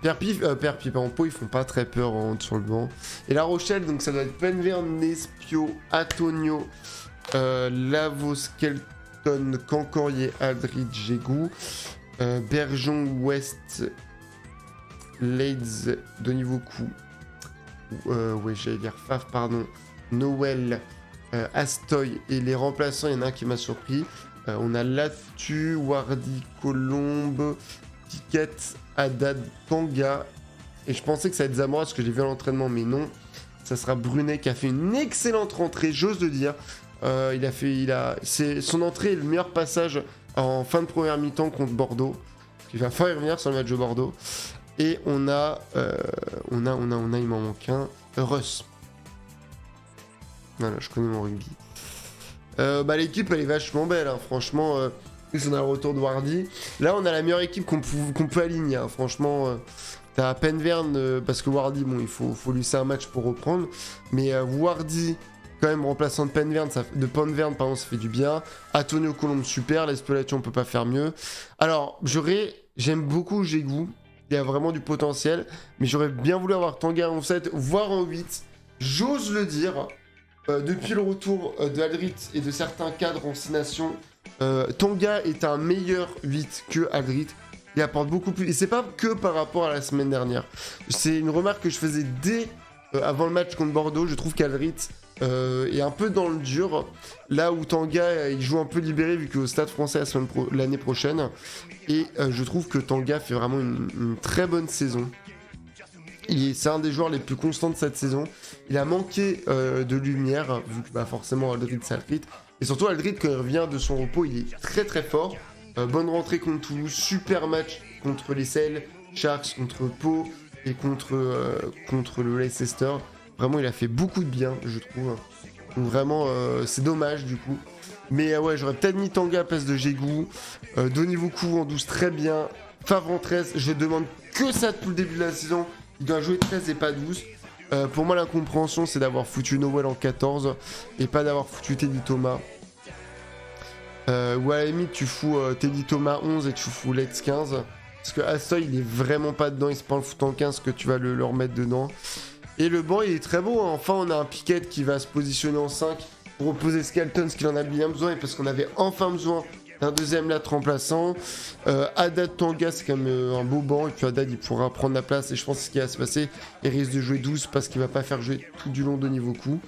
Perpif, pardon, Pau, ils font pas très peur sur le banc. Et La Rochelle, donc ça doit être Penverne, Nespio, Antonio, Lavos, Kelton, Cancorier, Aldridge, Jégou, Bergeon, West, Leeds, Donivoku, ouais, j'allais dire Faf, pardon, Noël, Astoy, et les remplaçants, il y en a un qui m'a surpris. On a Latu, Wardy, Colombe, Piquet, Haddad, Tanga. Et je pensais que ça allait être Zamora parce que j'ai vu à l'entraînement, mais non. Ça sera Brunet qui a fait une excellente rentrée, j'ose le dire. Son entrée est le meilleur passage en fin de première mi-temps contre Bordeaux. Il va falloir y revenir sur le match de Bordeaux. Et il m'en manque un. Russ. Voilà, je connais mon rugby. L'équipe elle est vachement belle, hein. Franchement, on a le retour de Wardy. Là on a la meilleure équipe qu'on peut aligner, hein. Franchement, t'as Penverne, parce que Wardy, bon, il faut lui laisser un match pour reprendre, mais Wardy quand même remplaçant de Penverne, ça fait du bien. Antonio Colombe super, l'Espelati on peut pas faire mieux. Alors j'aime beaucoup Jégou, il y a vraiment du potentiel, mais j'aurais bien voulu avoir Tanga en 7 voire en 8, j'ose le dire. Depuis le retour de Aldrit et de certains cadres en 6 nations, Tanga est un meilleur 8 que Aldrit. Il apporte beaucoup plus. Et c'est pas que par rapport à la semaine dernière. C'est une remarque que je faisais dès avant le match contre Bordeaux. Je trouve qu'Aldrit est un peu dans le dur. Là où Tanga, il joue un peu libéré vu qu'au Stade Français l'année prochaine. Et je trouve que Tanga fait vraiment une très bonne saison. C'est un des joueurs les plus constants de cette saison. Il a manqué de lumière, vu que forcément Aldrit c'est Aldrit. Et surtout Aldrit, quand il revient de son repos, il est très très fort. Bonne rentrée contre Toulouse, super match contre les Sale, Sharks, contre Pau et contre le Leicester. Vraiment, il a fait beaucoup de bien, je trouve. Donc vraiment, c'est dommage du coup. Mais ouais, j'aurais peut-être mis Tanga à la place de Jégou. Donivoku en 12, très bien. Favre en 13, je demande que ça depuis le début de la saison. Il doit jouer 13 et pas 12. Pour moi, l'incompréhension, c'est d'avoir foutu Noël en 14 et pas d'avoir foutu Teddy Thomas. Ou à la limite, tu fous Teddy Thomas 11 et tu fous Let's 15. Parce que Astoy, il est vraiment pas dedans. Il se prend le foot en 15 que tu vas le remettre dedans. Et le banc, il est très beau. Hein. Enfin, on a un Piquet qui va se positionner en 5 pour reposer Skelton, ce qu'il en a bien besoin. Et parce qu'on avait enfin besoin d'un deuxième latte remplaçant. Haddad Tanga, c'est quand même un beau banc. Et puis Haddad, il pourra prendre la place. Et je pense que ce qui va se passer, il risque de jouer 12 parce qu'il va pas faire jouer tout du long de niveau coup.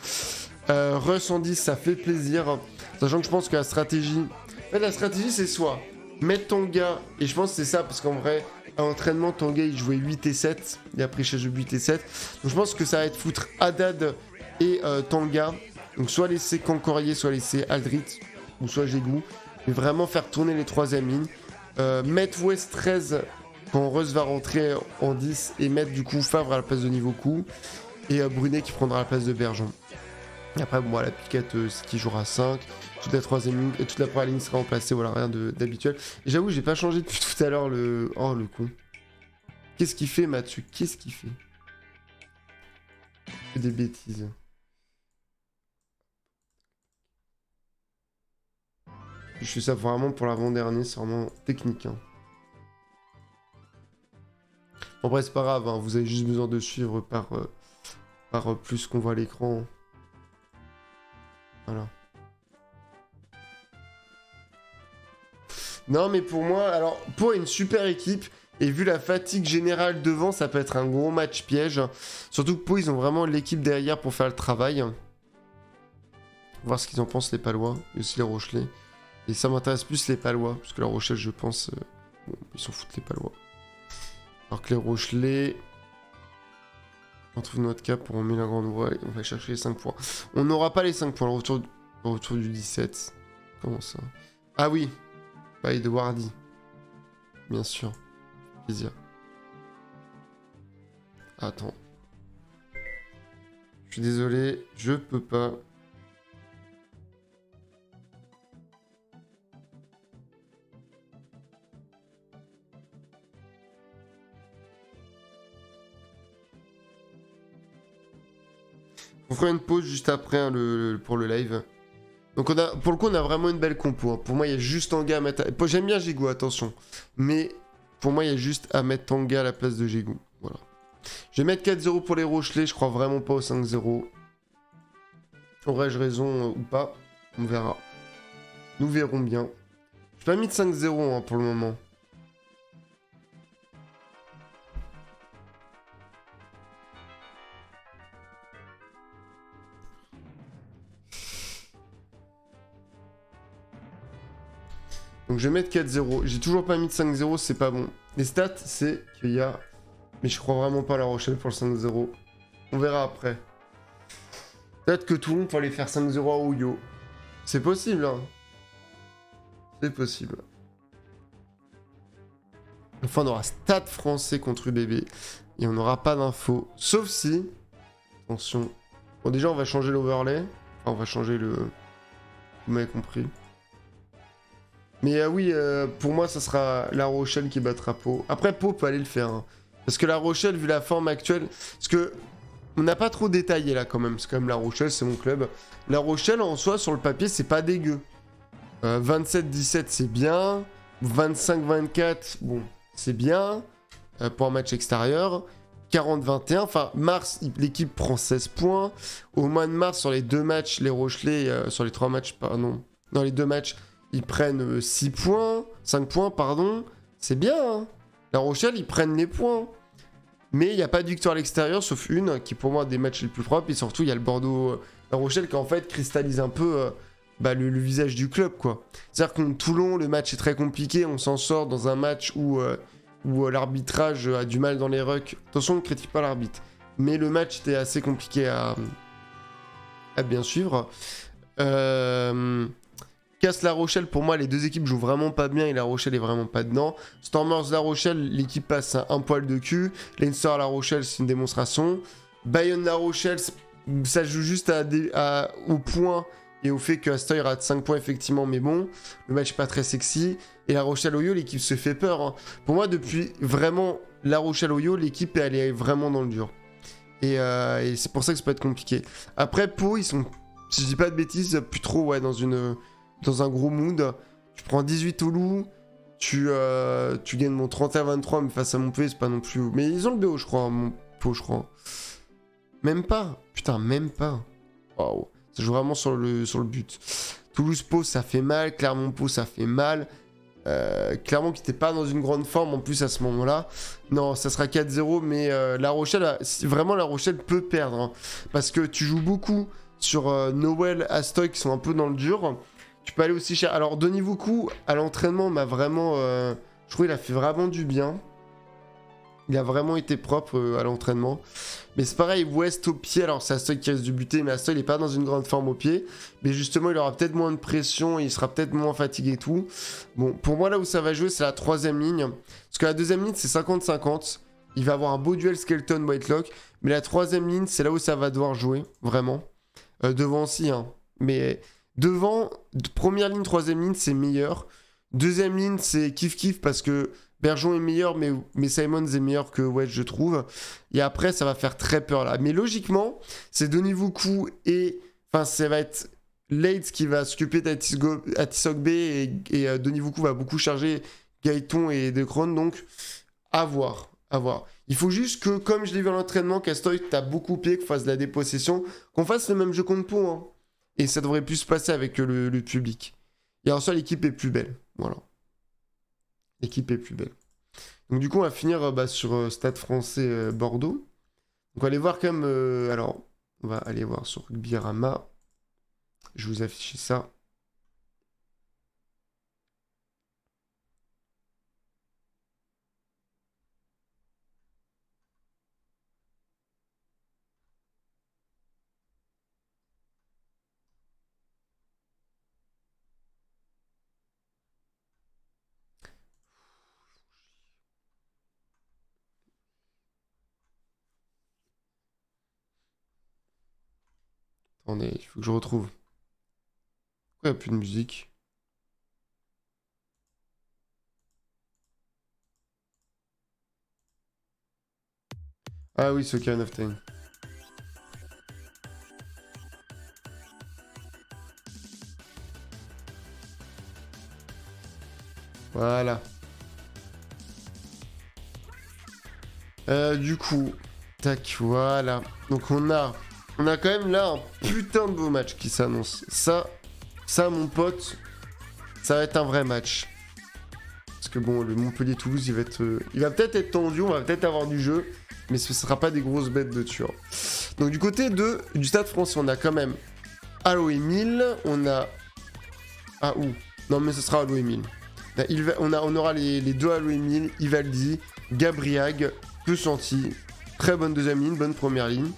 Russ en 10, ça fait plaisir. Sachant que je pense que la stratégie... En fait, la stratégie, c'est soit mettre Tanga, et je pense que c'est ça, parce qu'en vrai, à l'entraînement, Tanga, il jouait 8 et 7. Il a pris chez eux 8 et 7. Donc je pense que ça va être foutre Haddad et Tanga. Donc soit laisser Cancorier, soit laisser Aldrit, ou soit Jégou. Mais vraiment faire tourner les troisièmes lignes. Mettre West 13 quand Russ va rentrer en 10, et mettre du coup Favre à la place de niveau coup. Et Brunet qui prendra la place de Bergeon. Et après, bon, la piquette, c'est qui jouera 5. Toute la troisième ligne, toute la première ligne sera remplacée, voilà, rien d'habituel. Et j'avoue, j'ai pas changé depuis tout à l'heure le... Oh, le con. Qu'est-ce qu'il fait, Mathieu? Qu'est-ce qu'il fait? Il fait des bêtises. Je fais ça vraiment pour l'avant-dernier, c'est vraiment technique. Hein. En vrai, c'est pas grave, hein, vous avez juste besoin de suivre par plus qu'on voit à l'écran. Voilà. Non, mais pour moi, alors, pour une super équipe, et vu la fatigue générale devant, ça peut être un gros match piège. Surtout que Pau, ils ont vraiment l'équipe derrière pour faire le travail. Voir ce qu'ils en pensent, les Palois, et aussi les Rochelais. Et ça m'intéresse plus les Palois, parce que la Rochelle, je pense, bon, ils s'en foutent les Palois. Alors que les Rochelais... On trouve notre cap pour en mettre la grande voie, et on va chercher les 5 points. On n'aura pas les 5 points, le retour du 17. Comment ça? Ah oui, bah, et de Wardy. Bien sûr. Plaisir. Attends. Je suis désolé, je peux pas. On fera une pause juste après hein, pour le live. Donc pour le coup on a vraiment une belle compo. Hein. Pour moi il y a juste Tanga à mettre... J'aime bien Jégou, attention. Mais pour moi, il y a juste à mettre Tanga à la place de Jégou. Voilà. Je vais mettre 4-0 pour les Rochelais. Je crois vraiment pas au 5-0. Aurais-je raison ou pas? On verra. Nous verrons bien. Je pas mis de 5-0 hein, pour le moment. Donc je vais mettre 4-0. J'ai toujours pas mis de 5-0, c'est pas bon. Les stats, c'est qu'il y a... Mais je crois vraiment pas à La Rochelle pour le 5-0. On verra après. Peut-être que tout le monde va aller faire 5-0 à Ouyo. C'est possible, hein. C'est possible. Enfin, on aura Stade français contre UBB. Et on n'aura pas d'infos. Sauf si... Attention. Bon, déjà, on va changer l'overlay. Enfin, on va changer le... Vous m'avez compris. Mais oui, pour moi, ça sera La Rochelle qui battra Pau. Après, Pau peut aller le faire. Hein. Parce que La Rochelle, vu la forme actuelle... Parce que... On n'a pas trop détaillé là quand même. C'est quand même La Rochelle, c'est mon club. La Rochelle, en soi, sur le papier, c'est pas dégueu. 27-17, c'est bien. 25-24, bon, c'est bien. Pour un match extérieur. 40-21, enfin, mars, l'équipe prend 16 points. Au mois de mars, sur les deux matchs, les Rochelais, sur les trois matchs, pardon. Dans les deux matchs, ils prennent 6 points. 5 points, pardon. C'est bien, hein. La Rochelle, ils prennent les points. Mais il n'y a pas de victoire à l'extérieur, sauf une, qui pour moi des matchs les plus propres. Et surtout, il y a le Bordeaux-La Rochelle qui en fait cristallise un peu le visage du club, quoi. C'est-à-dire contre Toulon, le match est très compliqué. On s'en sort dans un match où l'arbitrage a du mal dans les rucks. Attention, on ne critique pas l'arbitre. Mais le match était assez compliqué à bien suivre. Casse La Rochelle, pour moi, les deux équipes jouent vraiment pas bien et La Rochelle est vraiment pas dedans. Stormers La Rochelle, l'équipe passe à un poil de cul. Leinster La Rochelle, c'est une démonstration. Bayonne La Rochelle, ça joue juste au point et au fait que Astoy rate 5 points, effectivement, mais bon, le match est pas très sexy. Et La Rochelle Oyo, l'équipe se fait peur. Hein. Pour moi, depuis vraiment La Rochelle Oyo, l'équipe est allée vraiment dans le dur. Et c'est pour ça que ça peut être compliqué. Après, Pau, ils sont, si je dis pas de bêtises, plus trop dans un gros mood. Tu prends 18 au loup, tu gagnes mon 31-23, mais face à Montpellier, c'est pas non plus... Mais ils ont le BO, je crois, mon Pau, je crois. Même pas. Putain, même pas. Waouh. Ça joue vraiment sur le but. Toulouse-Pau, ça fait mal. Clermont-Pau, ça fait mal. Clermont qui n'était pas dans une grande forme en plus à ce moment-là. Non, ça sera 4-0, mais La Rochelle, vraiment La Rochelle peut perdre. Hein, parce que tu joues beaucoup sur Noël, Astoy qui sont un peu dans le dur. Tu peux aller aussi cher. Alors, Denis Voukou, à l'entraînement, m'a vraiment... je trouve qu'il a fait vraiment du bien. Il a vraiment été propre à l'entraînement. Mais c'est pareil, West au pied. Alors, c'est Astoy qui reste du buter, mais Astoy, il n'est pas dans une grande forme au pied. Mais justement, il aura peut-être moins de pression, il sera peut-être moins fatigué et tout. Bon, pour moi, là où ça va jouer, c'est la troisième ligne. Parce que la deuxième ligne, c'est 50-50. Il va avoir un beau duel Skelton-Whitelock. Mais la troisième ligne, c'est là où ça va devoir jouer, vraiment. Devant aussi, hein. Mais... Devant, première ligne, troisième ligne, c'est meilleur. Deuxième ligne, c'est kiff-kiff parce que Bergeron est meilleur, mais Simons est meilleur que Wedge, je trouve. Et après, ça va faire très peur là. Mais logiquement, c'est Denis Voukou et... Enfin, ça va être Leeds qui va s'occuper d'Atisogbe et Denis Voukou va beaucoup charger Gaëton et De Kroon. Donc, à voir. À voir. Il faut juste que, comme je l'ai vu à l'entraînement, Castoy, t'as beaucoup pied, qu'on fasse de la dépossession, qu'on fasse le même jeu contre Pau, hein. Et ça devrait plus se passer avec le public. Et en soi, l'équipe est plus belle. Voilà. L'équipe est plus belle. Donc du coup, on va finir sur Stade français Bordeaux. Donc on va aller voir quand même... alors, on va aller voir sur Rugby-Rama. Je vais vous afficher ça. Attendez, il faut que je retrouve. Pourquoi il n'y a plus de musique? Ah oui, ce Ocarina of Time. Voilà. Du coup, tac, voilà. Donc on a quand même là un putain de beau match qui s'annonce. Ça, mon pote, ça va être un vrai match. Parce que bon, le Montpellier-Toulouse, il va peut-être être tendu, on va peut-être avoir du jeu, mais ce sera pas des grosses bêtes de tueur. Donc du côté du Stade Français, on a quand même Allo Emile, on a... Ah, où? Non, mais ce sera Allo Emile. On aura les deux Allo Emile, Ivaldi, Gabriag, Pesanti. Très bonne deuxième ligne, bonne première ligne.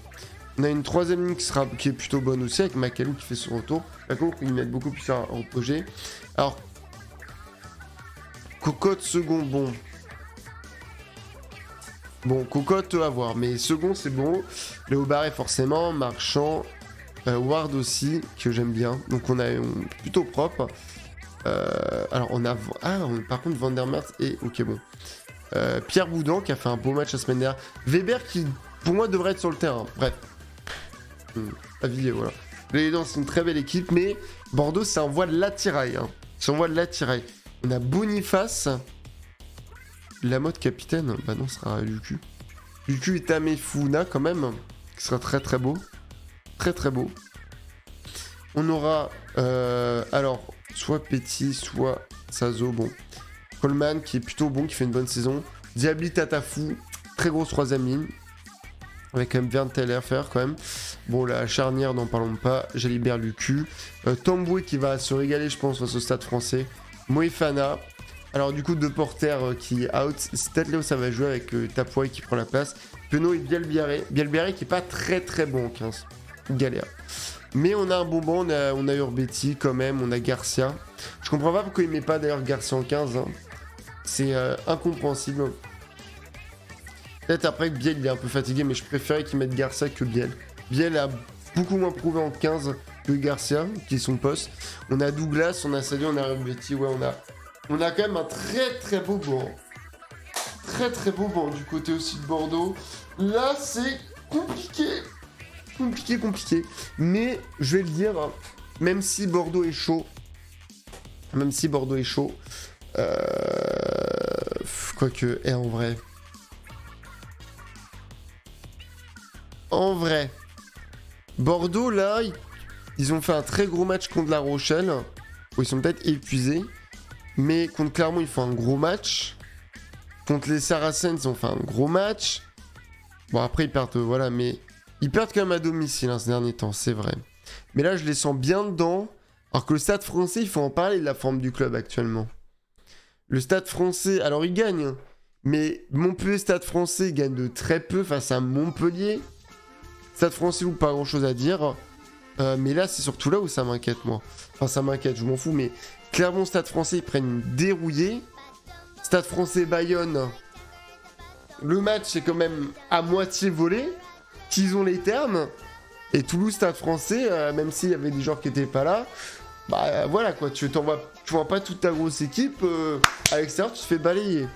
On a une troisième ligne qui est plutôt bonne aussi, avec Makalou qui fait son retour. Par contre, il met beaucoup plus à reposer. Alors, Cocotte second, bon. Bon, Cocotte à voir, mais second c'est bon. Léo Barré forcément, Marchand, Ward aussi, que j'aime bien. Donc on est plutôt propre. Alors on a... par contre Vandermeer et... Ok bon. Pierre Boudin qui a fait un beau match la semaine dernière. Weber qui, pour moi, devrait être sur le terrain. Bref. Avis, voilà. Les Dents, c'est une très belle équipe, mais Bordeaux, c'est un voie de l'attirail. Hein. C'est un voie de l'attirail. On a Boniface. La mode capitaine. Bah non, ce sera Lucu. Lucu et Tamefuna, quand même. Qui sera très très beau. Très très beau. On aura... alors, soit Petit, soit Sazo. Bon. Coleman qui est plutôt bon, qui fait une bonne saison. Diabli Tatafou, très grosse troisième ligne. Avec quand même Verne Teller faire quand même. Bon, la charnière, n'en parlons pas. Jalibert Lucu. Tamboué qui va se régaler, je pense, face au Stade Français. Moefana. Alors, du coup, deux porteurs qui out. C'est peut-être là où ça va jouer avec Tapoué qui prend la place. Penaud et Bielbiaré. Bielbiaré qui est pas très très bon en 15. Galère. Mais on a un bonbon, on a Urbetti quand même, on a Garcia. Je comprends pas pourquoi il met pas d'ailleurs Garcia en 15. Hein. C'est incompréhensible. Peut-être après que Biel il est un peu fatigué, mais je préférais qu'il mette Garcia que Biel. Biel a beaucoup moins prouvé en 15 que Garcia, qui est son poste. On a Douglas, on a Sadio, on a Urbetti. Ouais, on a quand même un très très beau banc. Très très beau banc du côté aussi de Bordeaux. Là, c'est compliqué. Compliqué. Mais je vais le dire, même si Bordeaux est chaud, quoique, en vrai, Bordeaux là, ils ont fait un très gros match contre La Rochelle, où ils sont peut-être épuisés, mais contre Clermont ils font un gros match, contre les Saracens ils ont fait un gros match, bon après ils perdent, voilà, mais ils perdent quand même à domicile hein, ces derniers temps, c'est vrai. Mais là, je les sens bien dedans. Alors que le Stade Français, il faut en parler de la forme du club actuellement. Le Stade Français, alors il gagne. Mais Montpellier, Stade Français gagne de très peu face à Montpellier. Stade Français, ou pas grand chose à dire. Mais là, c'est surtout là où ça m'inquiète, moi. Enfin, ça m'inquiète, je m'en fous. Mais Clermont, Stade Français, ils prennent une dérouillée. Stade Français, Bayonne. Le match est quand même à moitié volé. Qu'ils ont les termes, et Toulouse Stade Français, même s'il y avait des joueurs qui étaient pas là, bah voilà quoi, tu vois pas toute ta grosse équipe, à l'extérieur tu te fais balayer.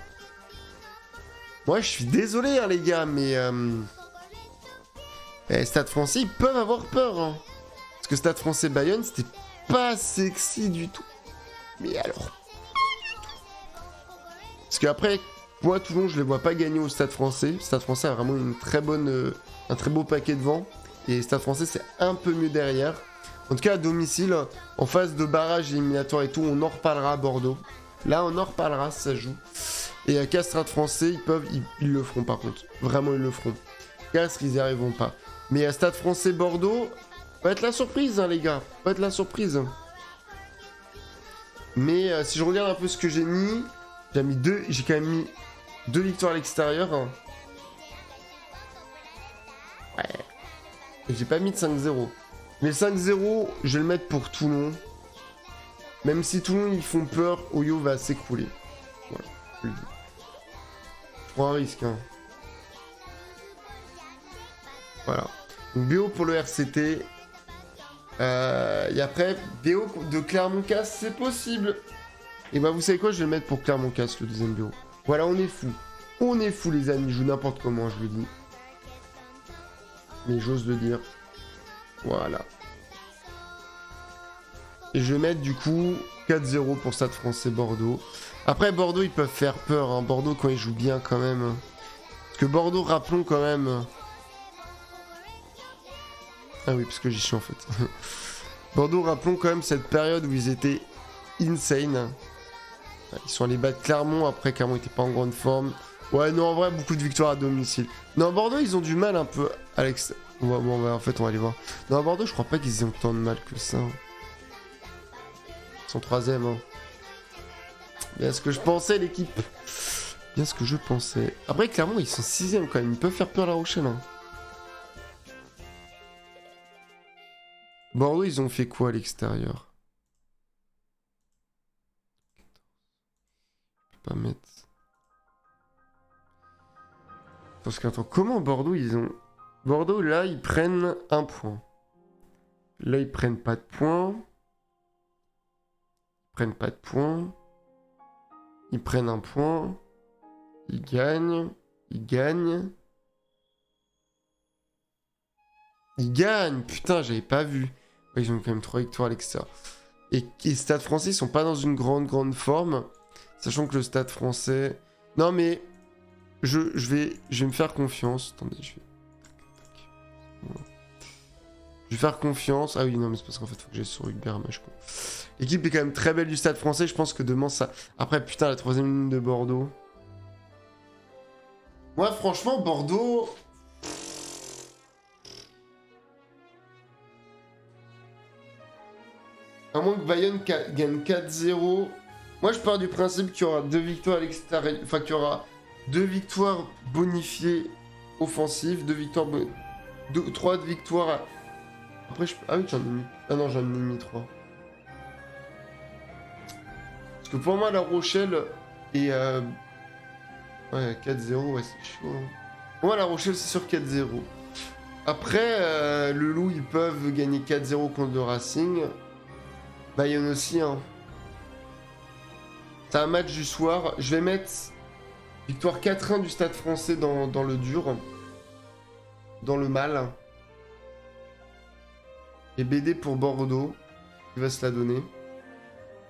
Moi je suis désolé hein, les gars, mais Stade Français ils peuvent avoir peur, hein. Parce que Stade Français Bayonne c'était pas sexy du tout. Mais alors. Parce qu'après, moi Toulon je les vois pas gagner au Stade Français. Stade Français a vraiment une très bonne... un très beau paquet devant. Et Stade Français, c'est un peu mieux derrière. En tout cas, à domicile, en phase de barrage éliminatoire et tout, on en reparlera à Bordeaux. Là, on en reparlera si ça joue. Et à Stade Français, ils le feront par contre. Vraiment, ils le feront. Castres, ils n'y arriveront pas. Mais à Stade Français Bordeaux, va être la surprise, hein, les gars. Va être la surprise. Mais si je regarde un peu ce que j'ai mis, j'ai quand même mis 2 victoires à l'extérieur. Ouais. Et j'ai pas mis de 5-0. Mais le 5-0, je vais le mettre pour Toulon. Même si Toulon, ils font peur, Oyo va s'écrouler. Voilà. Je prends un risque. Hein. Voilà. Donc BO pour le RCT. Et après, BO de Clermont-Casse, c'est possible. Et bah vous savez quoi, je vais le mettre pour Clermont-Casse, le deuxième BO. Voilà, on est fou. On est fou les amis, je joue n'importe comment, je le dis. Mais j'ose le dire. Voilà. Et je vais mettre du coup 4-0 pour Stade Français Bordeaux. Après Bordeaux ils peuvent faire peur. Hein. Bordeaux quand ils jouent bien quand même. Parce que Bordeaux, rappelons quand même... Ah oui, parce que j'y suis en fait. Bordeaux, rappelons quand même cette période où ils étaient insane. Ils sont allés battre Clermont, après Clermont n'était pas en grande forme. Ouais, non, en vrai, beaucoup de victoires à domicile. Non, Bordeaux, ils ont du mal un peu à l'extérieur. Bon, en fait, on va aller voir. Non, à Bordeaux, je crois pas qu'ils aient autant de mal que ça. Ils sont 3ème. Hein. Bien ce que je pensais, l'équipe. Bien ce que je pensais. Après, Clermont, ils sont 6ème quand même. Ils peuvent faire peur à La Rochelle. Hein. Bordeaux, ils ont fait quoi à l'extérieur? Je peux pas mettre... Parce qu'attends, comment Bordeaux, ils ont... Bordeaux, là, ils prennent 1 point. Là, ils prennent pas de points. Ils prennent pas de points. Ils prennent 1 point. Ils gagnent. Ils gagnent. Ils gagnent. Putain, j'avais pas vu. Ouais, ils ont quand même 3 victoires à l'extérieur. Et Stade Français, ils sont pas dans une grande forme. Sachant que le Stade Français... Non, mais... Je vais me faire confiance. Attendez, je vais... Voilà. Je vais faire confiance. Ah oui, non, mais c'est parce qu'en fait, faut que j'aille sur Hubert, mais je crois. L'équipe est quand même très belle du Stade Français. Je pense que demain, ça... Après, putain, la 3ème ligne de Bordeaux. Moi, franchement, Bordeaux... À moins que Bayonne gagne 4-0. Moi, je pars du principe qu'il y aura 2 victoires à l'extérieur. Enfin, qu'il y aura 2 victoires bonifiées offensives, 2 victoires... 3 victoires à... Après, je... Ah oui, j'en ai mis... Ah non, j'en ai mis 3. Parce que pour moi, La Rochelle et... Ouais, 4-0, ouais, c'est chaud. Hein. Pour moi, La Rochelle, c'est sur 4-0. Après, le Loup, ils peuvent gagner 4-0 contre le Racing. Bayonne aussi, hein. C'est un match du soir. Je vais mettre victoire 4-1 du Stade Français dans le dur. Dans le mal. Et BD pour Bordeaux. Il va se la donner.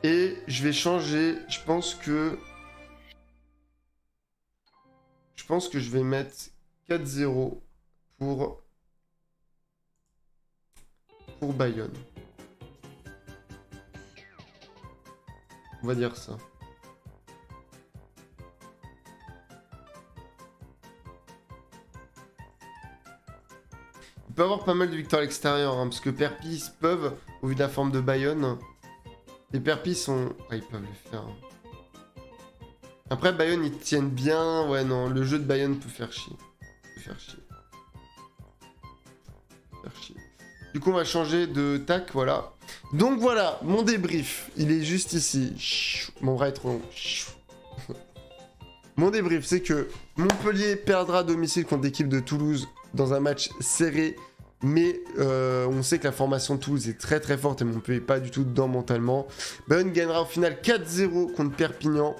Et je vais changer. Je pense que je vais mettre 4-0 pour Bayonne. On va dire ça. Il peut y avoir pas mal de victoires à l'extérieur, hein, parce que Perpis peuvent, au vu de la forme de Bayonne. Les Perpis sont... Ah, ils peuvent le faire. Après, Bayonne, ils tiennent bien. Ouais, non, le jeu de Bayonne peut faire chier. Du coup, on va changer de tac, voilà. Donc voilà, mon débrief, il est juste ici. Mon bras est trop long. Mon débrief, c'est que Montpellier perdra à domicile contre l'équipe de Toulouse dans un match serré. Mais on sait que la formation de Toulouse est très très forte et Montpellier pas du tout dedans mentalement. Bayonne gagnera au final 4-0 contre Perpignan.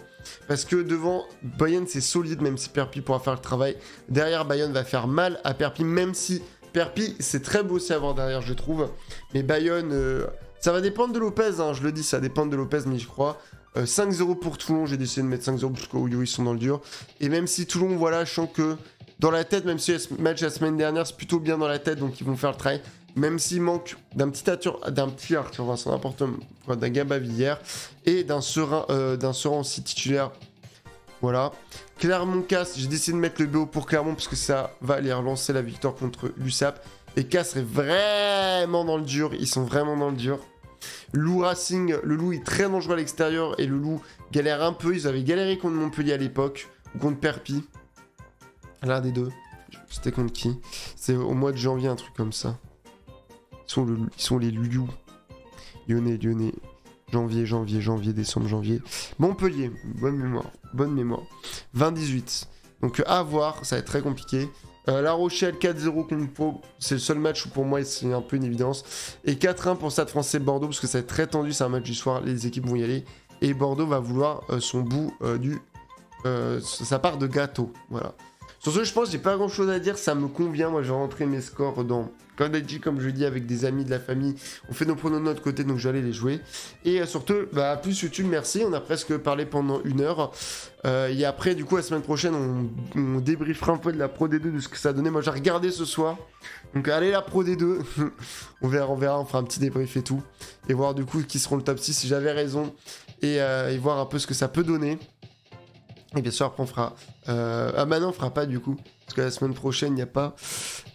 Parce que devant, Bayonne c'est solide, même si Perpi pourra faire le travail. Derrière, Bayonne va faire mal à Perpi, même si Perpi c'est très beau aussi à voir derrière, je trouve. Mais Bayonne, ça va dépendre de Lopez, hein, je le dis, ça dépend de Lopez, mais je crois. 5-0 pour Toulon, j'ai décidé de mettre 5-0 parce qu'ils sont dans le dur. Et même si Toulon, voilà, je sens que dans la tête, même si le match la semaine dernière, c'est plutôt bien dans la tête, donc ils vont faire le travail. Même s'il manque d'un petit Arthur Vincent, n'importe quoi, d'un Gabavillère et d'un Serein aussi titulaire. Voilà. Clermont-Casse, j'ai décidé de mettre le BO pour Clermont parce que ça va aller relancer la victoire contre l'USAP. Et Casse serait vraiment dans le dur, ils sont vraiment dans le dur. Loup Racing, le Loup est très dangereux à l'extérieur et le Loup galère un peu. Ils avaient galéré contre Montpellier à l'époque, ou contre Perpi. L'un des deux. C'était contre qui? C'est au mois de janvier, un truc comme ça. Ils sont les Luyou. Lyonnais. Janvier, décembre, janvier. Montpellier, bonne mémoire. 20-18. Donc à voir, ça va être très compliqué. La Rochelle, 4-0 contre Pau. C'est le seul match où pour moi c'est un peu une évidence. Et 4-1 pour Stade Français Bordeaux, parce que ça va être très tendu, c'est un match du soir, les équipes vont y aller. Et Bordeaux va vouloir son bout sa part de gâteau. Voilà. Sur ce, je pense que j'ai pas grand chose à dire, ça me convient. Moi, j'ai rentré mes scores dans Candy, comme je dis, avec des amis de la famille. On fait nos pronos de notre côté, donc j'allais les jouer. Et surtout, bah, à plus YouTube, merci. On a presque parlé pendant 1 heure. Et après, du coup, la semaine prochaine, on débriefera un peu de la Pro D2, de ce que ça a donné. Moi, j'ai regardé ce soir. Donc, allez, la Pro D2. on verra, on fera un petit débrief et tout. Et voir du coup qui seront le top 6 si j'avais raison. Et voir un peu ce que ça peut donner. Et bien sûr, après, on fera. Maintenant, on fera pas du coup. Parce que la semaine prochaine, il n'y a pas.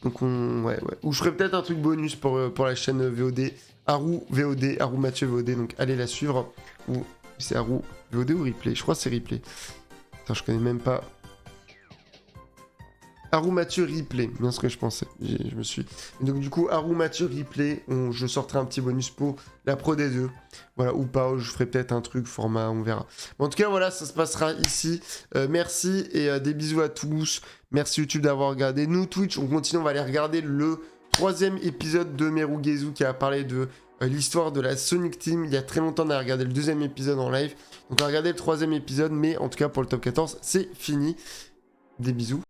Donc, ouais. Ou je ferai peut-être un truc bonus pour la chaîne VOD. Haru VOD, Haru Mathieu VOD. Donc, allez la suivre. Ou c'est Haru VOD ou Replay? Je crois que c'est Replay. Attends, je connais même pas. Haru Mathieu Replay, bien ce que je pensais. Je me suis. Et donc, du coup, Haru Mathieu Replay, je sortirai un petit bonus pour la Pro D2. Voilà, ou pas, je ferai peut-être un truc, format, on verra. Bon, en tout cas, voilà, ça se passera ici. Merci et des bisous à tous. Merci YouTube d'avoir regardé. Nous, Twitch, on continue, on va aller regarder le 3e épisode de Merugezu qui a parlé de l'histoire de la Sonic Team. Il y a très longtemps, on a regardé le 2e épisode en live. Donc, on va regarder le 3e épisode, mais en tout cas, pour le top 14, c'est fini. Des bisous.